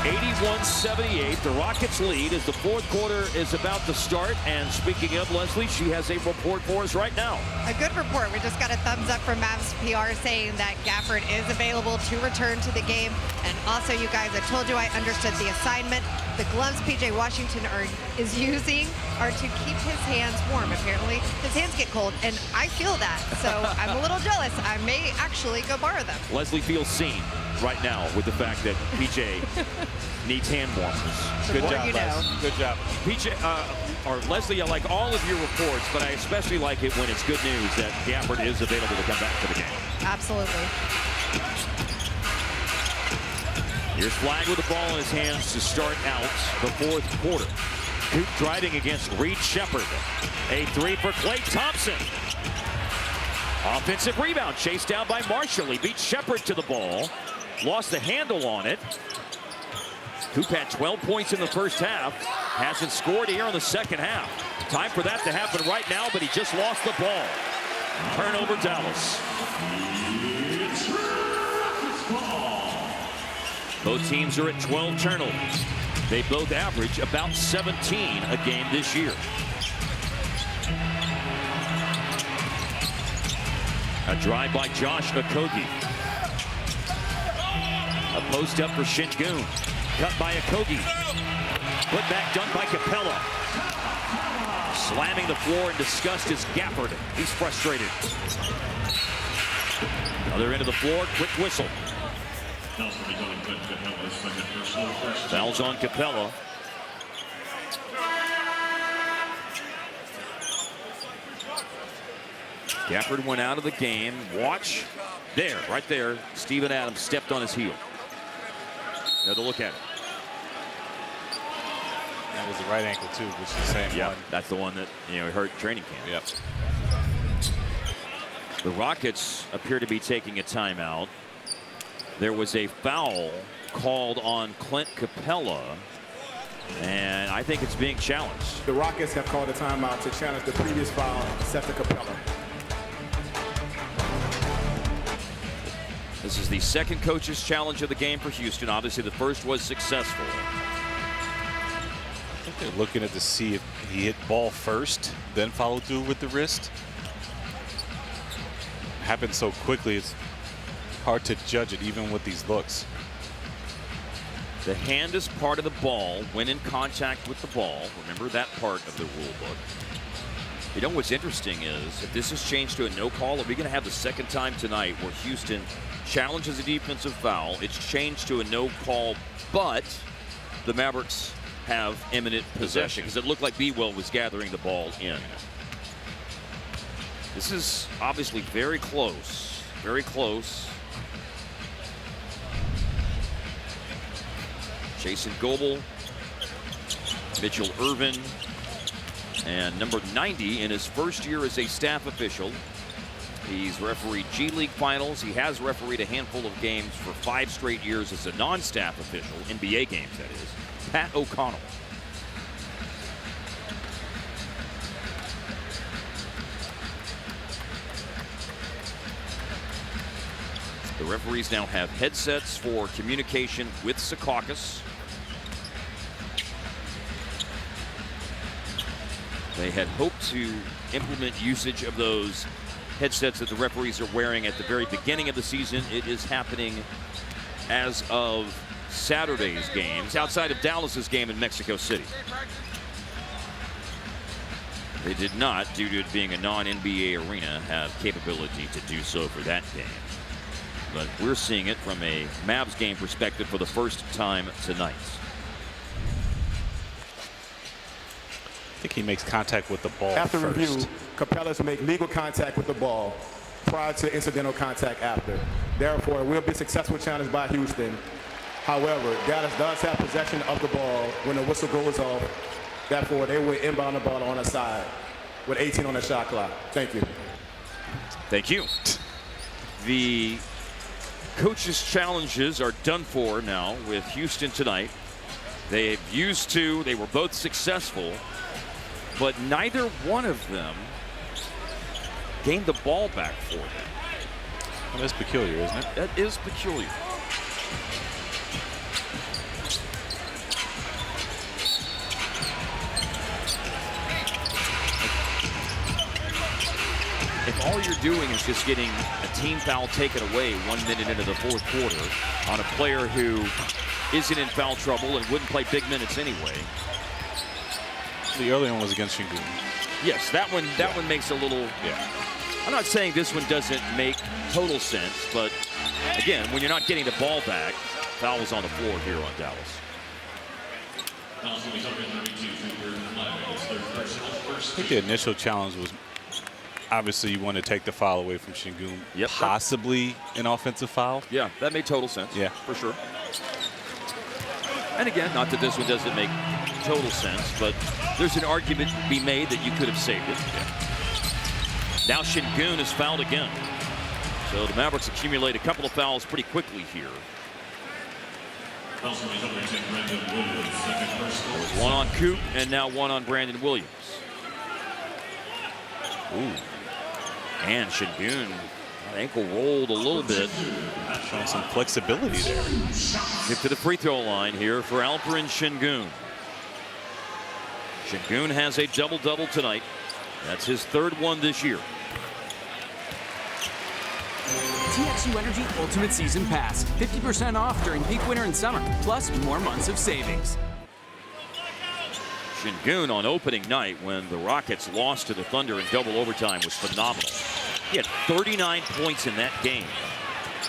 81-78, the Rockets lead as the fourth quarter is about to start. And speaking of Leslie, she has a report for us right now. A good report. We just got a thumbs up from Mavs PR saying that Gafford is available to return to the game. And also, you guys, I told you I understood the assignment. The gloves PJ Washington is using are to keep his hands warm. Apparently, his hands get cold, and I feel that. So I'm a little jealous. I may actually go borrow them. Leslie feels seen right now with the fact that PJ needs hand warmers. Good job, Les. Good job. PJ, or Leslie, I like all of your reports, but I especially like it when it's good news that Gafford is available to come back to the game. Absolutely. Here's Flagg with the ball in his hands to start out the fourth quarter. Coop driving against Reed Shepard. A three for Klay Thompson. Offensive rebound chased down by Marshall. He beat Shepard to the ball. Lost the handle on it. Coop had 12 points in the first half. Hasn't scored here in the second half. Time for that to happen right now, but he just lost the ball. Turnover, Dallas. Both teams are at 12 turnovers. They both average about 17 a game this year. A drive by Josh Okogie. A post up for Şengün. Cut by Okogie. Put back done by Capella. Slamming the floor in disgust is Gafford. He's frustrated. Other end of the floor, quick whistle. Fouls on Capella. Gafford went out of the game. Watch. There, right there. Steven Adams stepped on his heel. Another look at it. That was the right ankle, too, which is the same one. That's the one that, hurt training camp. Yep. The Rockets appear to be taking a timeout. There was a foul called on Clint Capella, and I think it's being challenged. The Rockets have called a timeout to challenge the previous foul set to Capella. This is the second coach's challenge of the game for Houston. Obviously, the first was successful. I think they're looking at to see if he hit ball first, then followed through with the wrist. Happened so quickly, it's hard to judge it even with these looks. The hand is part of the ball when in contact with the ball. Remember that part of the rule book. You know what's interesting is if this is changed to a no call, are we going to have the second time tonight where Houston challenges a defensive foul? It's changed to a no call, but the Mavericks have imminent possession because it looked like B-Well was gathering the ball in. This is obviously very close. Very close. Jason Goebel, Mitchell Irvin, and number 90 in his first year as a staff official. He's refereed G League finals. He has refereed a handful of games for 5 straight years as a non-staff official, NBA games that is. Pat O'Connell. The referees now have headsets for communication with Secaucus. They had hoped to implement usage of those headsets that the referees are wearing at the very beginning of the season. It is happening as of Saturday's games, outside of Dallas's game in Mexico City. They did not, due to it being a non-NBA arena, have capability to do so for that game. But we're seeing it from a Mavs game perspective for the first time tonight. I think he makes contact with the ball After first. review, Capella's make legal contact with the ball prior to incidental contact after. Therefore, it will be successful challenge by Houston. However, Dallas does have possession of the ball when the whistle goes off. Therefore, they will inbound the ball on the side with 18 on the shot clock. Thank you. Thank you. The coaches' challenges are done for now with Houston tonight. They used to, they were both successful, but neither one of them gained the ball back for them. Well, that's peculiar, isn't it? That is peculiar. If all you're doing is just getting a team foul taken away 1 minute into the fourth quarter on a player who isn't in foul trouble and wouldn't play big minutes anyway. The earlier one was against Shingun. Yes, that one makes a little. Yeah. I'm not saying this one doesn't make total sense, but again, when you're not getting the ball back, fouls on the floor here on Dallas. I think the initial challenge was obviously you want to take the foul away from Shingun. Yep. Possibly an offensive foul. Yeah, that made total sense. Yeah, for sure. And again, not that this one doesn't make total sense, but there's an argument to be made that you could have saved it. Yeah. Now Shingun is fouled again. So the Mavericks accumulate a couple of fouls pretty quickly here. There was one on Coop and now one on Brandon Williams. Ooh. And Shingun ankle rolled a little bit. Showing some flexibility there. Get to the free throw line here for Alperen Sengun. Sengun has a double-double tonight. That's his third one this year. TXU Energy Ultimate Season Pass. 50% off during peak winter and summer, plus more months of savings. Sengun on opening night when the Rockets lost to the Thunder in double overtime was phenomenal. He had 39 points in that game.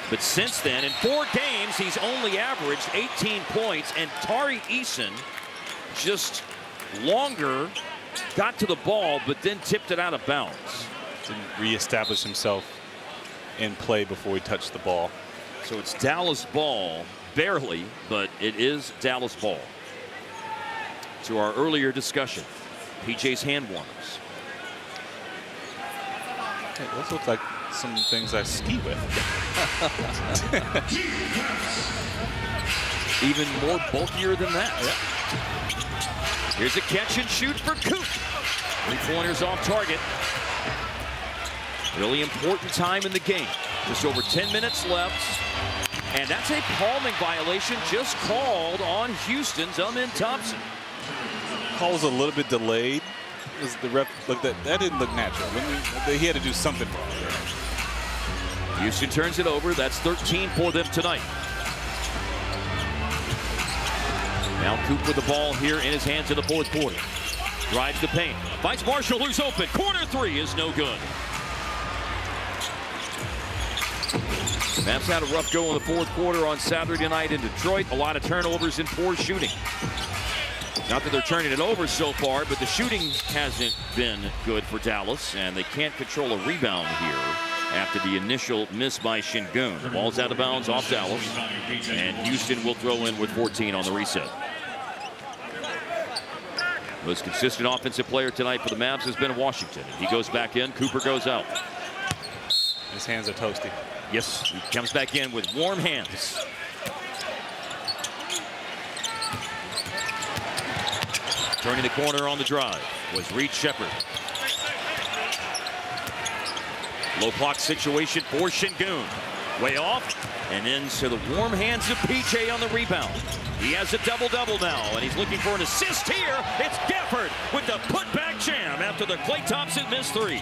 But since then, in 4 games, he's only averaged 18 points, and Tari Eason just longer got to the ball, but then tipped it out of bounds. Didn't reestablish himself in play before he touched the ball. So it's Dallas ball, barely, but it is Dallas ball. To our earlier discussion, PJ's hand warmers. Hey, those look like some things I ski with. Even more bulkier than that. Yeah. Here's a catch and shoot for Coop. 3-pointers off target. Really important time in the game. Just over 10 minutes left. And that's a palming violation just called on Houston's Amin Thompson. Call was a little bit delayed. The ref looked at that didn't look natural. He had to do something wrong. Houston turns it over. That's 13 for them tonight. Now Coop with the ball here in his hands in the fourth quarter. Drives the paint. Finds Marshall, who's open. Corner three is no good. Mavs had a rough go in the fourth quarter on Saturday night in Detroit. A lot of turnovers and poor shooting. Not that they're turning it over so far, but the shooting hasn't been good for Dallas, and they can't control a rebound here after the initial miss by Sengun. The ball's out of bounds off Dallas, and Houston will throw in with 14 on the reset. Most consistent offensive player tonight for the Mavs has been Washington. He goes back in. Cooper goes out. His hands are toasty. Yes, he comes back in with warm hands. Turning the corner on the drive was Reed Shepherd. Low block situation for Sengun. Way off and into the warm hands of PJ on the rebound. He has a double-double now, and he's looking for an assist here. It's Gafford with the putback jam after the Klay Thompson missed three.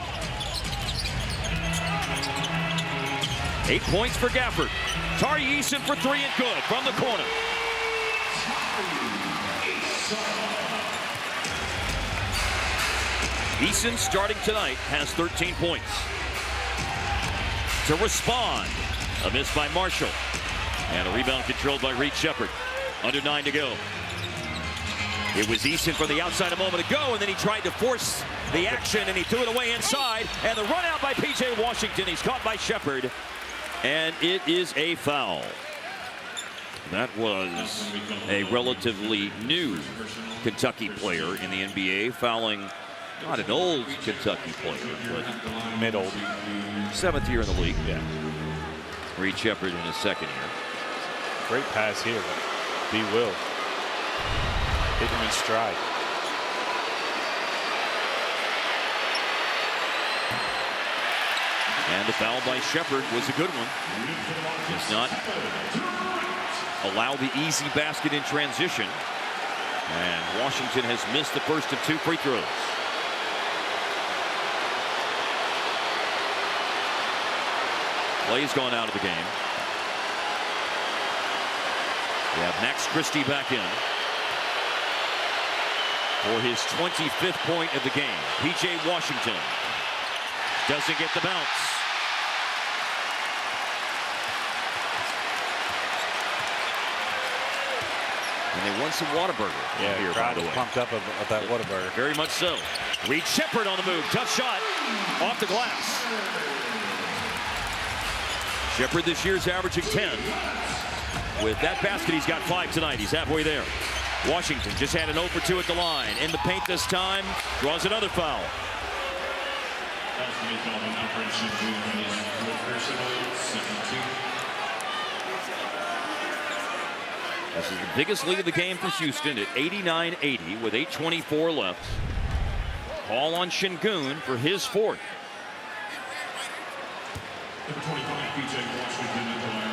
8 points for Gafford. Tari Eason for three and good from the corner. Eason starting tonight has 13 points. To respond, a miss by Marshall. And a rebound controlled by Reed Shepherd. Under 9 to go. It was Eason from the outside a moment ago, and then he tried to force the action, and he threw it away inside. And the run out by P.J. Washington. He's caught by Shepherd, and it is a foul. That was a relatively new Kentucky player in the NBA, fouling not an old Kentucky player, but mid-old. 7th year in the league. Yeah. Reed Shepard in his second year. Great pass here. B. Will. Hit him in stride. And the foul by Shepard was a good one. Does not allow the easy basket in transition. And Washington has missed the first of 2 free throws. Clay's gone out of the game. We have Max Christie back in for his 25th point of the game. P.J. Washington doesn't get the bounce. And they won some Whataburger. Yeah, here, crowd by the is way. pumped up of that Whataburger. Very much so. Reed Shepard on the move. Tough shot off the glass. Shepard this year's averaging 10. With that basket, he's got 5 tonight. He's halfway there. Washington just had an 0 for 2 at the line. In the paint this time. Draws another foul. This is the biggest lead of the game for Houston at 89-80 with 8:24 left. Call on Şengün for his 4th.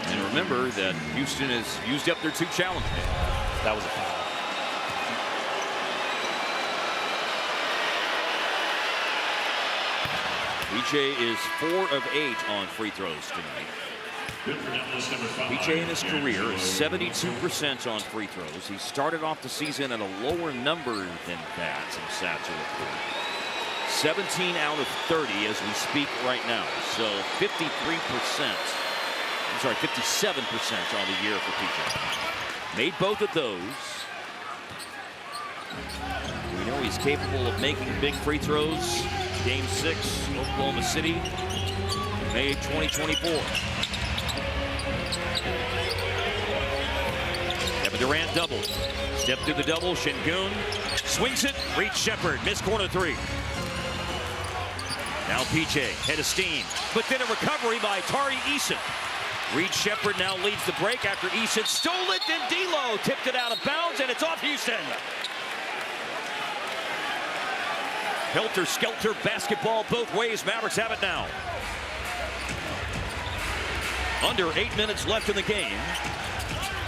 And remember that Houston has used up their 2 challenges. That was a foul. PJ is 4 of 8 on free throws tonight. PJ in his career is 72% on free throws. He started off the season at a lower number than that, some stats are reported. 17 out of 30 as we speak right now. So 53%, I'm sorry, 57% on the year for PJ. Made both of those. We know he's capable of making big free throws. Game 6, Oklahoma City, May 2024. Kevin Durant double. Step through the double. Şengün swings it. Reed Shepard. Missed corner 3. Now PJ. Head of steam. But then a recovery by Tari Eason. Reed Shepard now leads the break after Eason stole it. Then D'Lo tipped it out of bounds, and it's off Houston. Helter-skelter basketball both ways. Mavericks have it now. Under 8 minutes left in the game.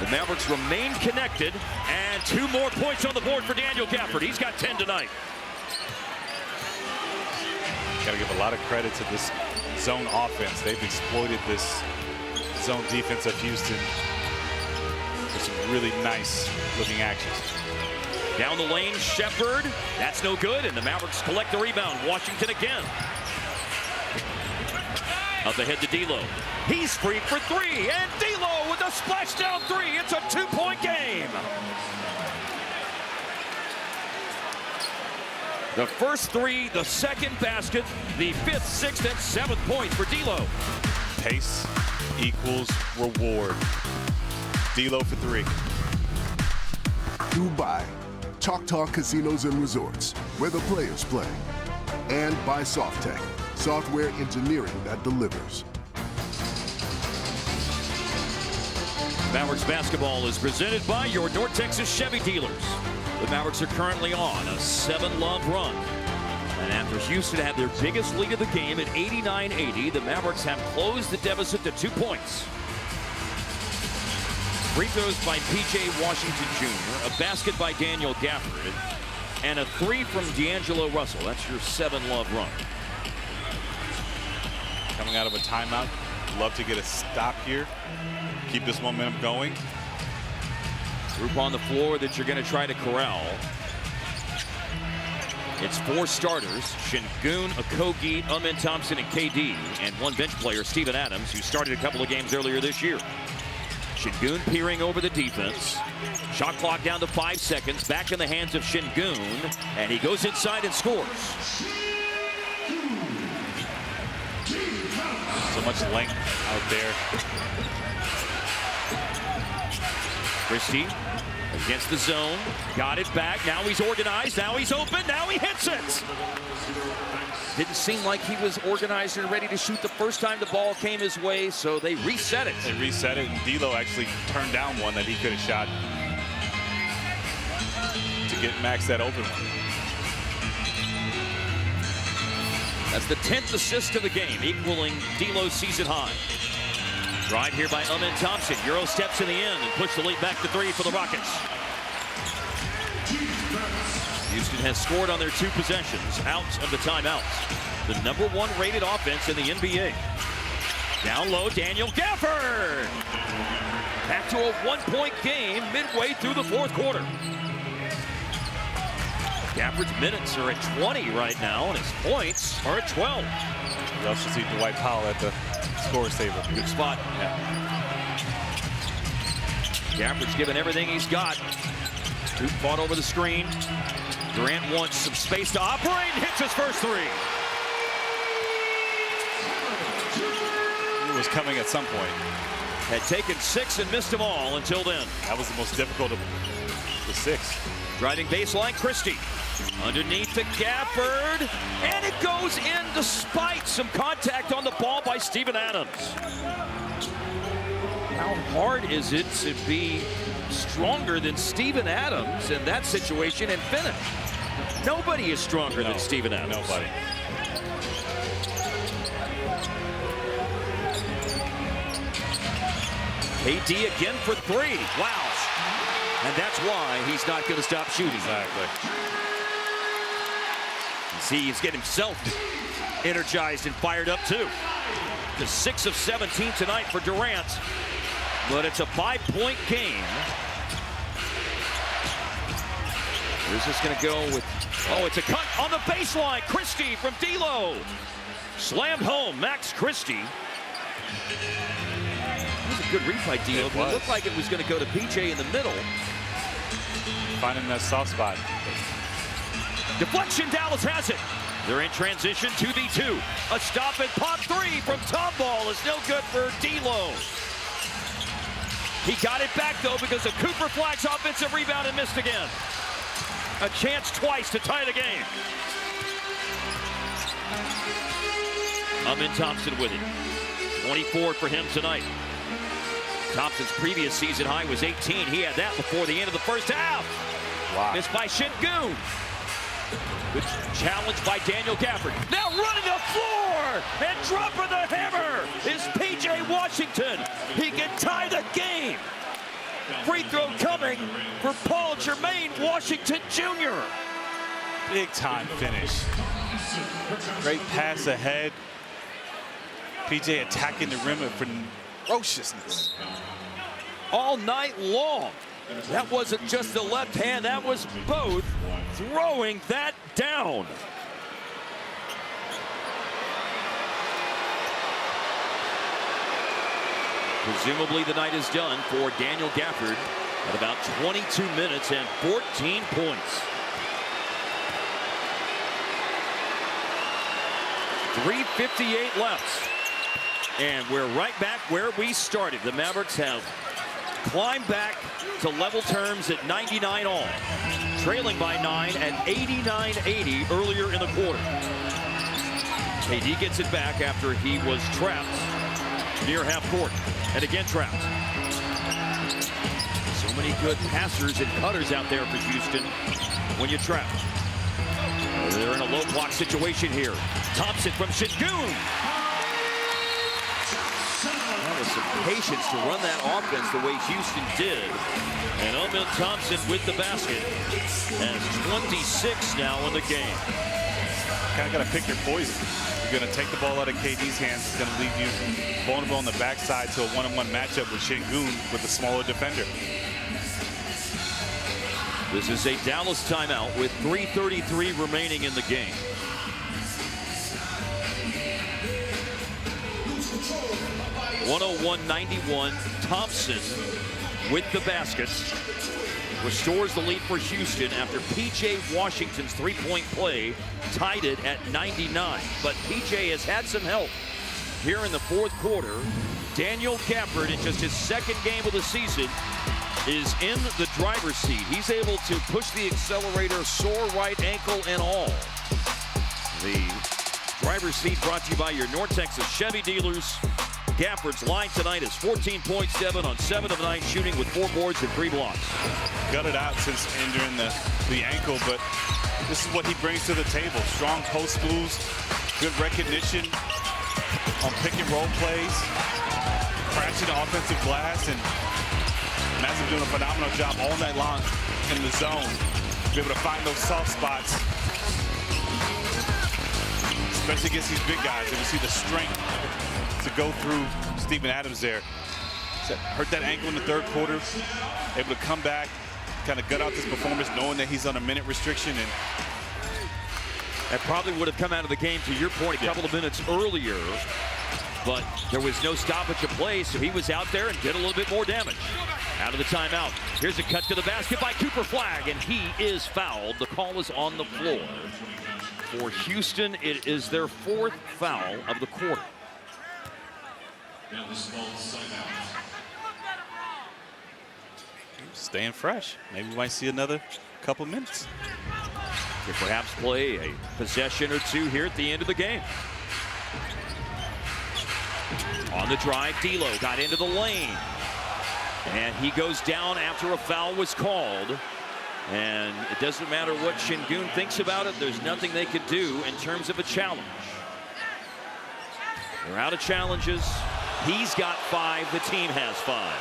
The Mavericks remain connected, and 2 more points on the board for Daniel Gafford. He's got 10 tonight. Got to give a lot of credit to this zone offense. They've exploited this zone defense of Houston for some really nice looking actions. Down the lane, Shepard. That's no good, and the Mavericks collect the rebound. Washington again. Up ahead to D'Lo. He's free for 3, and D'Lo with a splashdown 3. It's a 2-point game. The first 3, the second basket, the 5th, 6th, and 7th points for D'Lo. Pace equals reward. D'Lo for 3. Dubai, Choctaw Casinos and Resorts, where the players play. And by SoftTech, software engineering that delivers. Mavericks basketball is presented by your North Texas Chevy dealers. The Mavericks are currently on a 7-love run. And after Houston had their biggest lead of the game at 89-80, the Mavericks have closed the deficit to 2 points. Free throws by P.J. Washington Jr., a basket by Daniel Gafford, and a 3 from D'Angelo Russell. That's your 7-love run. Coming out of a timeout, love to get a stop here. Keep this momentum going. Group on the floor that you're going to try to corral. It's 4 starters: Şengün, Okogie, Amin Thompson, and KD, and 1 bench player, Steven Adams, who started a couple of games earlier this year. Şengün peering over the defense. Shot clock down to 5 seconds. Back in the hands of Şengün, and he goes inside and scores. So much length out there. Christie Against the zone, got it back, now he's organized, now he's open, now he hits it! Didn't seem like he was organized and ready to shoot the first time the ball came his way, so they reset it. They reset it, and D'Lo actually turned down one that he could have shot to get Max that open one. That's the 10th assist of the game, equaling D'Lo's season high. Drive here by Amen Thompson. Euro steps in the end and push the lead back to 3 for the Rockets. Houston has scored on their 2 possessions out of the timeouts. The #1 rated offense in the NBA. Down low, Daniel Gafford. Back to a 1-point game midway through the 4th quarter. Gafford's minutes are at 20 right now, and his points are at 12. You also see Dwight Powell at the scorer's table. Good spot. Yeah. Gafford's given everything he's got. Duke fought over the screen. Durant wants some space to operate and hits his first 3. It was coming at some point. Had taken 6 and missed them all until then. That was the most difficult of the 6. Driving baseline, Christie. Underneath to Gafford, and it goes in despite some contact on the ball by Steven Adams. How hard is it to be stronger than Steven Adams in that situation and finish? Nobody is stronger than Steven Adams. Nobody. KD again for 3. Wow. And that's why he's not going to stop shooting. Exactly. See, he's getting himself energized and fired up too. The 6 of 17 tonight for Durant, but it's a 5-point game. Where's this going to go with? Oh, it's a cut on the baseline. Christie from D'Lo, slammed home. Max Christie. That was a good read by D'Lo. It looked like it was going to go to PJ in the middle. Finding that soft spot. Deflection, Dallas has it. They're in transition, 2v2. A stop and pop 3 from Tom Ball is no good for D'Lo. He got it back though because of Cooper Flagg's offensive rebound and missed again. A chance twice to tie the game. Amen Thompson with it. 24 for him tonight. Thompson's previous season high was 18. He had that before the end of the first half. Wow. Missed by Şengün. Good challenge by Daniel Gafford. Now running the floor and dropping the hammer is P.J. Washington. He can tie the game. Free throw coming for Paul Jermaine Washington Jr. Big time finish. Great pass ahead. P.J. attacking the rim with ferociousness. All night long. That wasn't just the left hand, that was both throwing that down. Presumably the night is done for Daniel Gafford at about 22 minutes and 14 points. 3:58 left. And we're right back where we started. The Mavericks have climbed back to level terms at 99 all, trailing by 9 at 89-80 earlier in the quarter. KD gets it back after he was trapped near half court, and again trapped. So many good passers and cutters out there for Houston when you're trapped. They're in a low block situation here. Thompson from Şengün. That was some patience to run that offense the way Houston did. And Amen Thompson with the basket. And 26 now in the game. Kind of got to pick your poison. You're going to take the ball out of KD's hands. It's going to leave you vulnerable on the backside to a one-on-one matchup with Şengün with the smaller defender. This is a Dallas timeout with 3:33 remaining in the game. (101-91). Thompson with the baskets restores the lead for Houston after P.J. Washington's three-point play tied it at 99. But P.J. has had some help here in the fourth quarter. Daniel Gafford, in just his second game of the season, is in the driver's seat. He's able to push the accelerator, sore right ankle and all. The driver's seat brought to you by your North Texas Chevy dealers. Gafford's line tonight is 14 points, Devin, on 7 of 9 shooting with 4 boards and 3 blocks. Gutted out since injuring the ankle, but this is what he brings to the table. Strong post moves, good recognition on pick and roll plays, crashing the offensive glass, and Massive doing a phenomenal job all night long in the zone. Be able to find those soft spots, especially against these big guys. And you see the strength to go through Steven Adams there. Hurt that ankle in the third quarter, able to come back, kind of gut out this performance, knowing that he's on a minute restriction. And that probably would have come out of the game, to your point, a couple of minutes earlier, but there was no stoppage of play, so he was out there and did a little bit more damage. Out of the timeout. Here's a cut to the basket by Cooper Flagg, and he is fouled. The call is on the floor. For Houston, it is their 4th foul of the quarter. Staying fresh. Maybe we might see another couple minutes. Could perhaps play a possession or 2 here at the end of the game. On the drive, D'Lo got into the lane. And he goes down after a foul was called. And it doesn't matter what Şengün thinks about it. There's nothing they could do in terms of a challenge. They're out of challenges. He's got 5. The team has 5.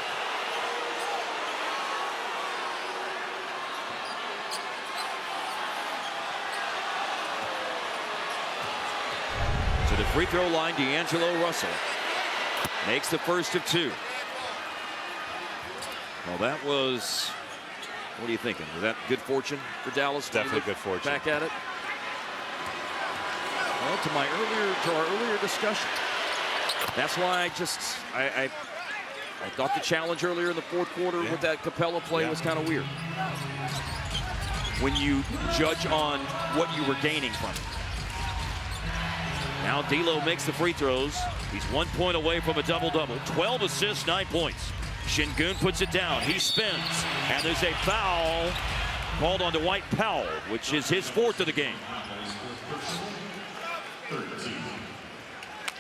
To the free throw line, D'Angelo Russell makes the first of 2. Well, that was, what are you thinking? Was that good fortune for Dallas? Definitely good fortune. Back at it. Well, to our earlier discussion. That's why I thought the challenge earlier in the 4th quarter with that Capella play was kind of weird. When you judge on what you were gaining from it. Now D'Lo makes the free throws. He's 1 point away from a double-double. 12 assists, 9 points. Şengün puts it down. He spins. And there's a foul called on Dwight Powell, which is his 4th of the game.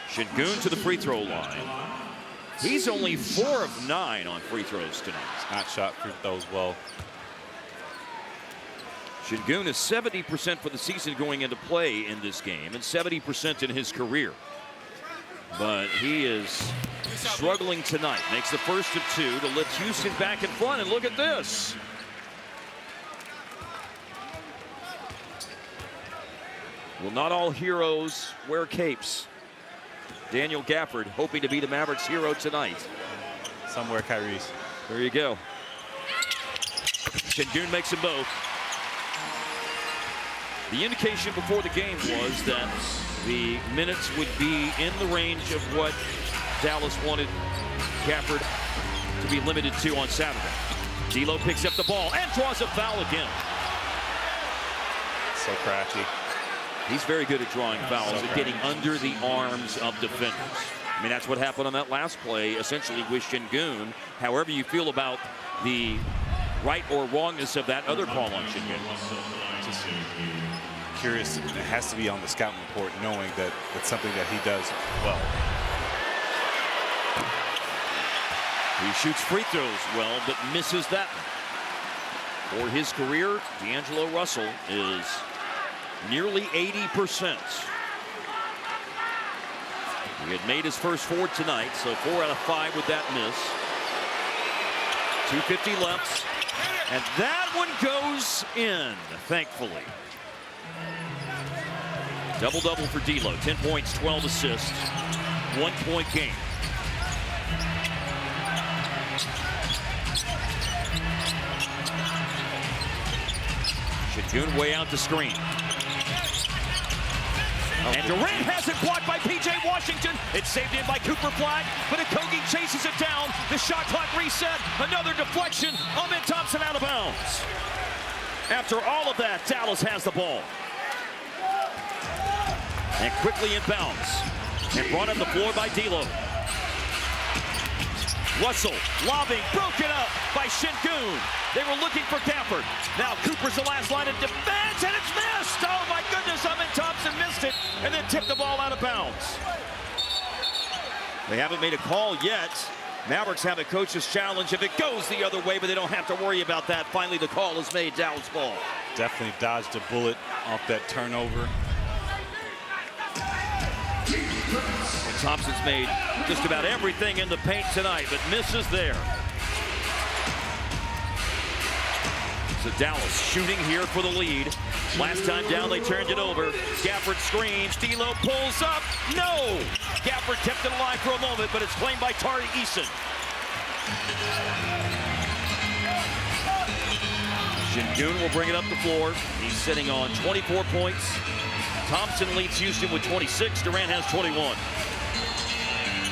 Şengün to the free throw line. He's only 4 of 9 on free throws tonight. Not shot free throws well. Şengün is 70% for the season going into play in this game and 70% in his career. But he is struggling tonight. Makes the first of 2 to lift Houston back in front. And look at this. Well, not all heroes wear capes. Daniel Gafford hoping to be the Mavericks hero tonight. Somewhere Kyrie's. There you go. Şengün makes them both. The indication before the game was that the minutes would be in the range of what Dallas wanted Gafford to be limited to on Saturday. D'Lo picks up the ball and draws a foul again. So crafty. He's very good at drawing fouls and getting under the arms of defenders. I mean, that's what happened on that last play, essentially with Şengün. However you feel about the right or wrongness of that other call on Şengün. Just curious, it has to be on the scouting report, knowing that it's something that he does well. He shoots free throws well, but misses that one. For his career, D'Angelo Russell is nearly 80%. He had made his first 4 tonight, so 4 out of 5 with that miss. 2:50 left, and that one goes in, thankfully. Double-double for D'Lo, 10 points, 12 assists, 1 point game. Şengün way out the screen. And Durant has it blocked by P.J. Washington. It's saved in by Cooper Flagg, but Okogie chases it down. The shot clock reset. Another deflection. Ahmed Thompson out of bounds. After all of that, Dallas has the ball. And quickly inbounds. And brought up the floor by D'Lo. Russell lobbing, broken up by Şengün. They were looking for Gafford. Now Cooper's the last line of defense, and it's missed. Oh my goodness, Thompson missed it and then tipped the ball out of bounds. They haven't made a call yet. Mavericks have a coach's challenge if it goes the other way, but they don't have to worry about that. Finally, the call is made. Dallas ball. Definitely dodged a bullet off that turnover. And Thompson's made just about everything in the paint tonight, but misses there. So Dallas shooting here for the lead. Last time down, they turned it over. Gafford screens. D'Lo pulls up. No! Gafford kept it alive for a moment, but it's claimed by Tari Eason. Şengün will bring it up the floor. He's sitting on 24 points. Thompson leads Houston with 26. Durant has 21.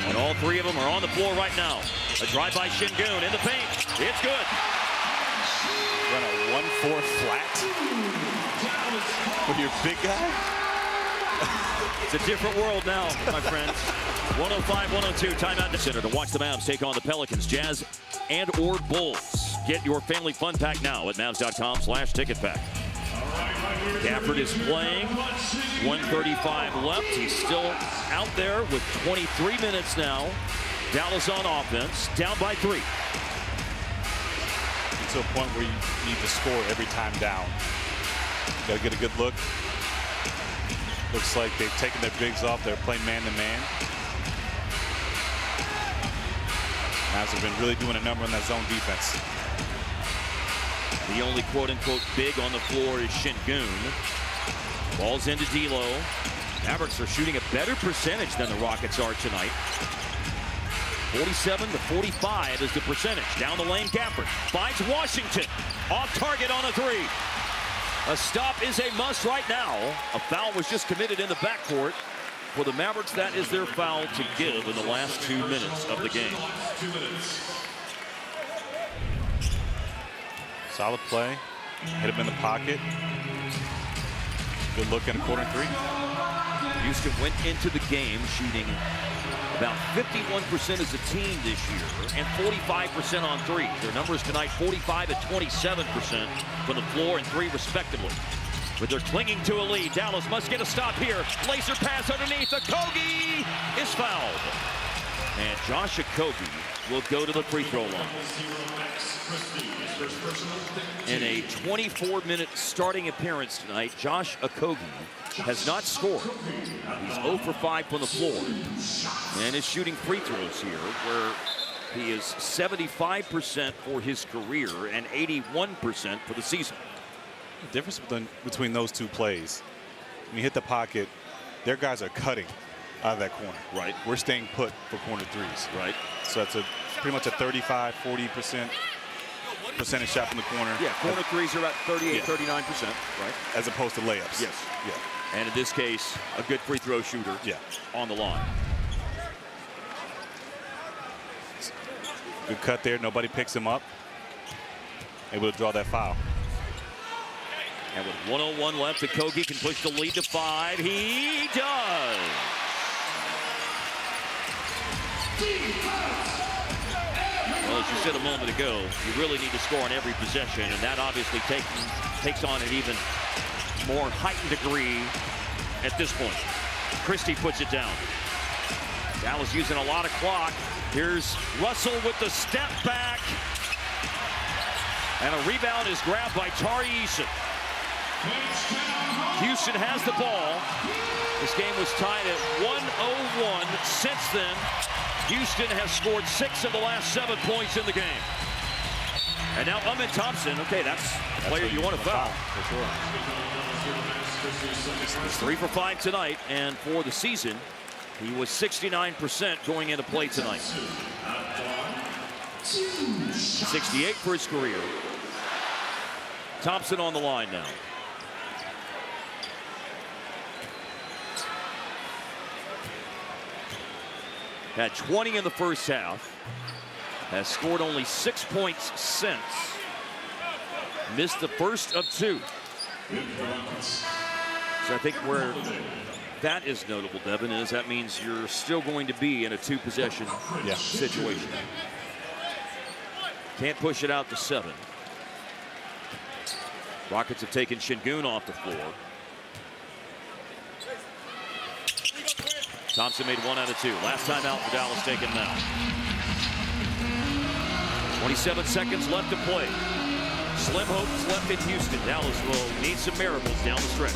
And all three of them are on the floor right now. A drive by Şengün in the paint. It's good. Run a 1-4 flat with your big guy. It's a different world now, my friends. 105-102, timeout to center to watch the Mavs take on the Pelicans, Jazz, and or Bulls. Get your family fun pack now at Mavs.com/ticketpack. Gafford is playing. 1:35 left. He's still out there with 23 minutes now. Dallas on offense, down by 3. To a point where you need to score every time down. Got to get a good look. Looks like they've taken their bigs off. They're playing man-to-man. Mavs have been really doing a number on that zone defense. The only quote-unquote big on the floor is Şengün. Ball's into D'Lo. Mavericks are shooting a better percentage than the Rockets are tonight. 47-45 is the percentage. Down the lane, Gafford finds Washington. Off target on a 3. A stop is a must right now. A foul was just committed in the backcourt. For the Mavericks, that is their foul to give in the last 2 minutes of the game. Solid play. Hit him in the pocket. Good look in a corner 3. Houston went into the game shooting about 51% as a team this year and 45% on 3s. Their numbers tonight, 45 and 27% from the floor and 3 respectively. But they're clinging to a lead. Dallas must get a stop here. Laser pass underneath. Okogie is fouled. And Josh Okogie will go to the free throw line. In a 24-minute starting appearance tonight, Josh Okogie has not scored. He's 0 for 5 from the floor and is shooting free throws here, where he is 75% for his career and 81% for the season. The difference between those two plays, when you hit the pocket, their guys are cutting out of that corner. Right. We're staying put for corner 3s. Right. So it's pretty much a 35-40% percentage shot from the corner. Yeah, corner 3s are about 38-39%, right? As opposed to layups. Yes. Yeah. And in this case, a good free throw shooter on the line. Good cut there. Nobody picks him up. Able to draw that foul. And with 1:01 left, Okogie can push the lead to 5. He does. Well, as you said a moment ago, you really need to score on every possession, and that obviously takes on an even more heightened degree at this point. Christie puts it down. Dallas using a lot of clock. Here's Russell with the step back. And a rebound is grabbed by Tari Eason. Houston has the ball. This game was tied at 1:01. Since then, Houston has scored 6 of the last 7 points in the game. And now Thompson. Okay, that's a player you want to foul. For sure. He's 3 for 5 tonight, and for the season, he was 69% going into play tonight. 68 for his career. Thompson on the line now. Had 20 in the first half. Has scored only 6 points since. Missed the first of 2. So I think where that is notable, Devin, is that means you're still going to be in a 2-possession situation. Can't push it out to 7. Rockets have taken Şengün off the floor. Thompson made 1 out of 2. Last time out for Dallas taken now. 27 seconds left to play. Slim hopes left in Houston. Dallas will need some miracles down the stretch.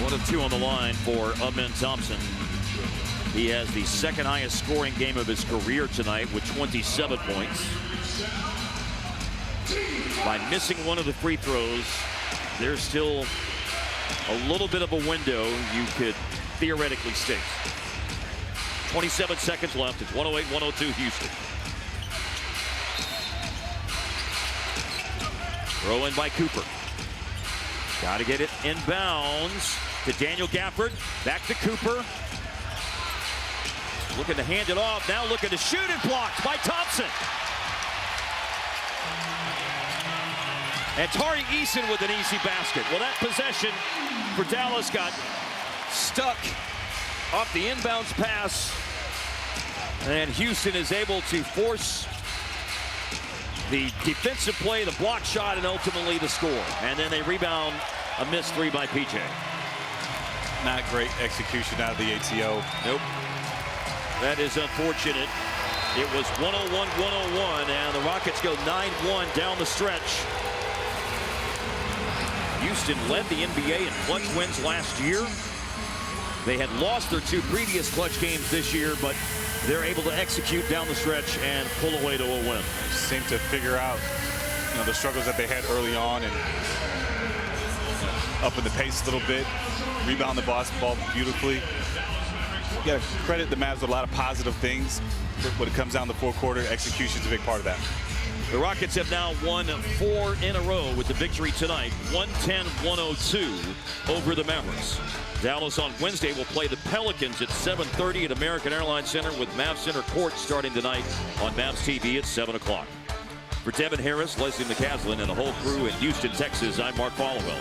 One of 2 on the line for Amen Thompson. He has the second highest scoring game of his career tonight with 27 points. By missing one of the free throws, there's still a little bit of a window you could theoretically stake. 27 seconds left. It's 108-102 Houston. Throw in by Cooper. Got to get it inbounds to Daniel Gafford. Back to Cooper. Looking to hand it off. Now looking to shoot it. Blocked by Thompson. And Tari Eason with an easy basket. Well, that possession for Dallas got stuck off the inbounds pass. And Houston is able to force the defensive play, the block shot, and ultimately the score. And then they rebound a missed 3 by PJ. Not great execution out of the ATO. Nope. That is unfortunate. It was 101-101, and the Rockets go 9-1 down the stretch. Houston led the NBA in clutch wins last year. They had lost their 2 previous clutch games this year, but they're able to execute down the stretch and pull away to a win. Seem to figure out, the struggles that they had early on and up in the pace a little bit, rebound the ball beautifully. You got to credit the Mavs with a lot of positive things. When it comes down to the fourth quarter, execution is a big part of that. The Rockets have now won 4 in a row with the victory tonight, 110-102 over the Mavericks. Dallas on Wednesday will play the Pelicans at 7:30 at American Airlines Center with Mavs Center Court starting tonight on Mavs TV at 7 o'clock. For Devin Harris, Leslie McCaslin, and the whole crew in Houston, Texas, I'm Mark Followell.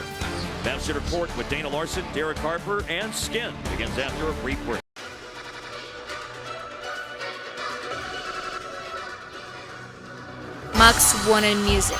Mavs Center Court with Dana Larson, Derek Harper, and Skin begins after a brief break. Max One in Music.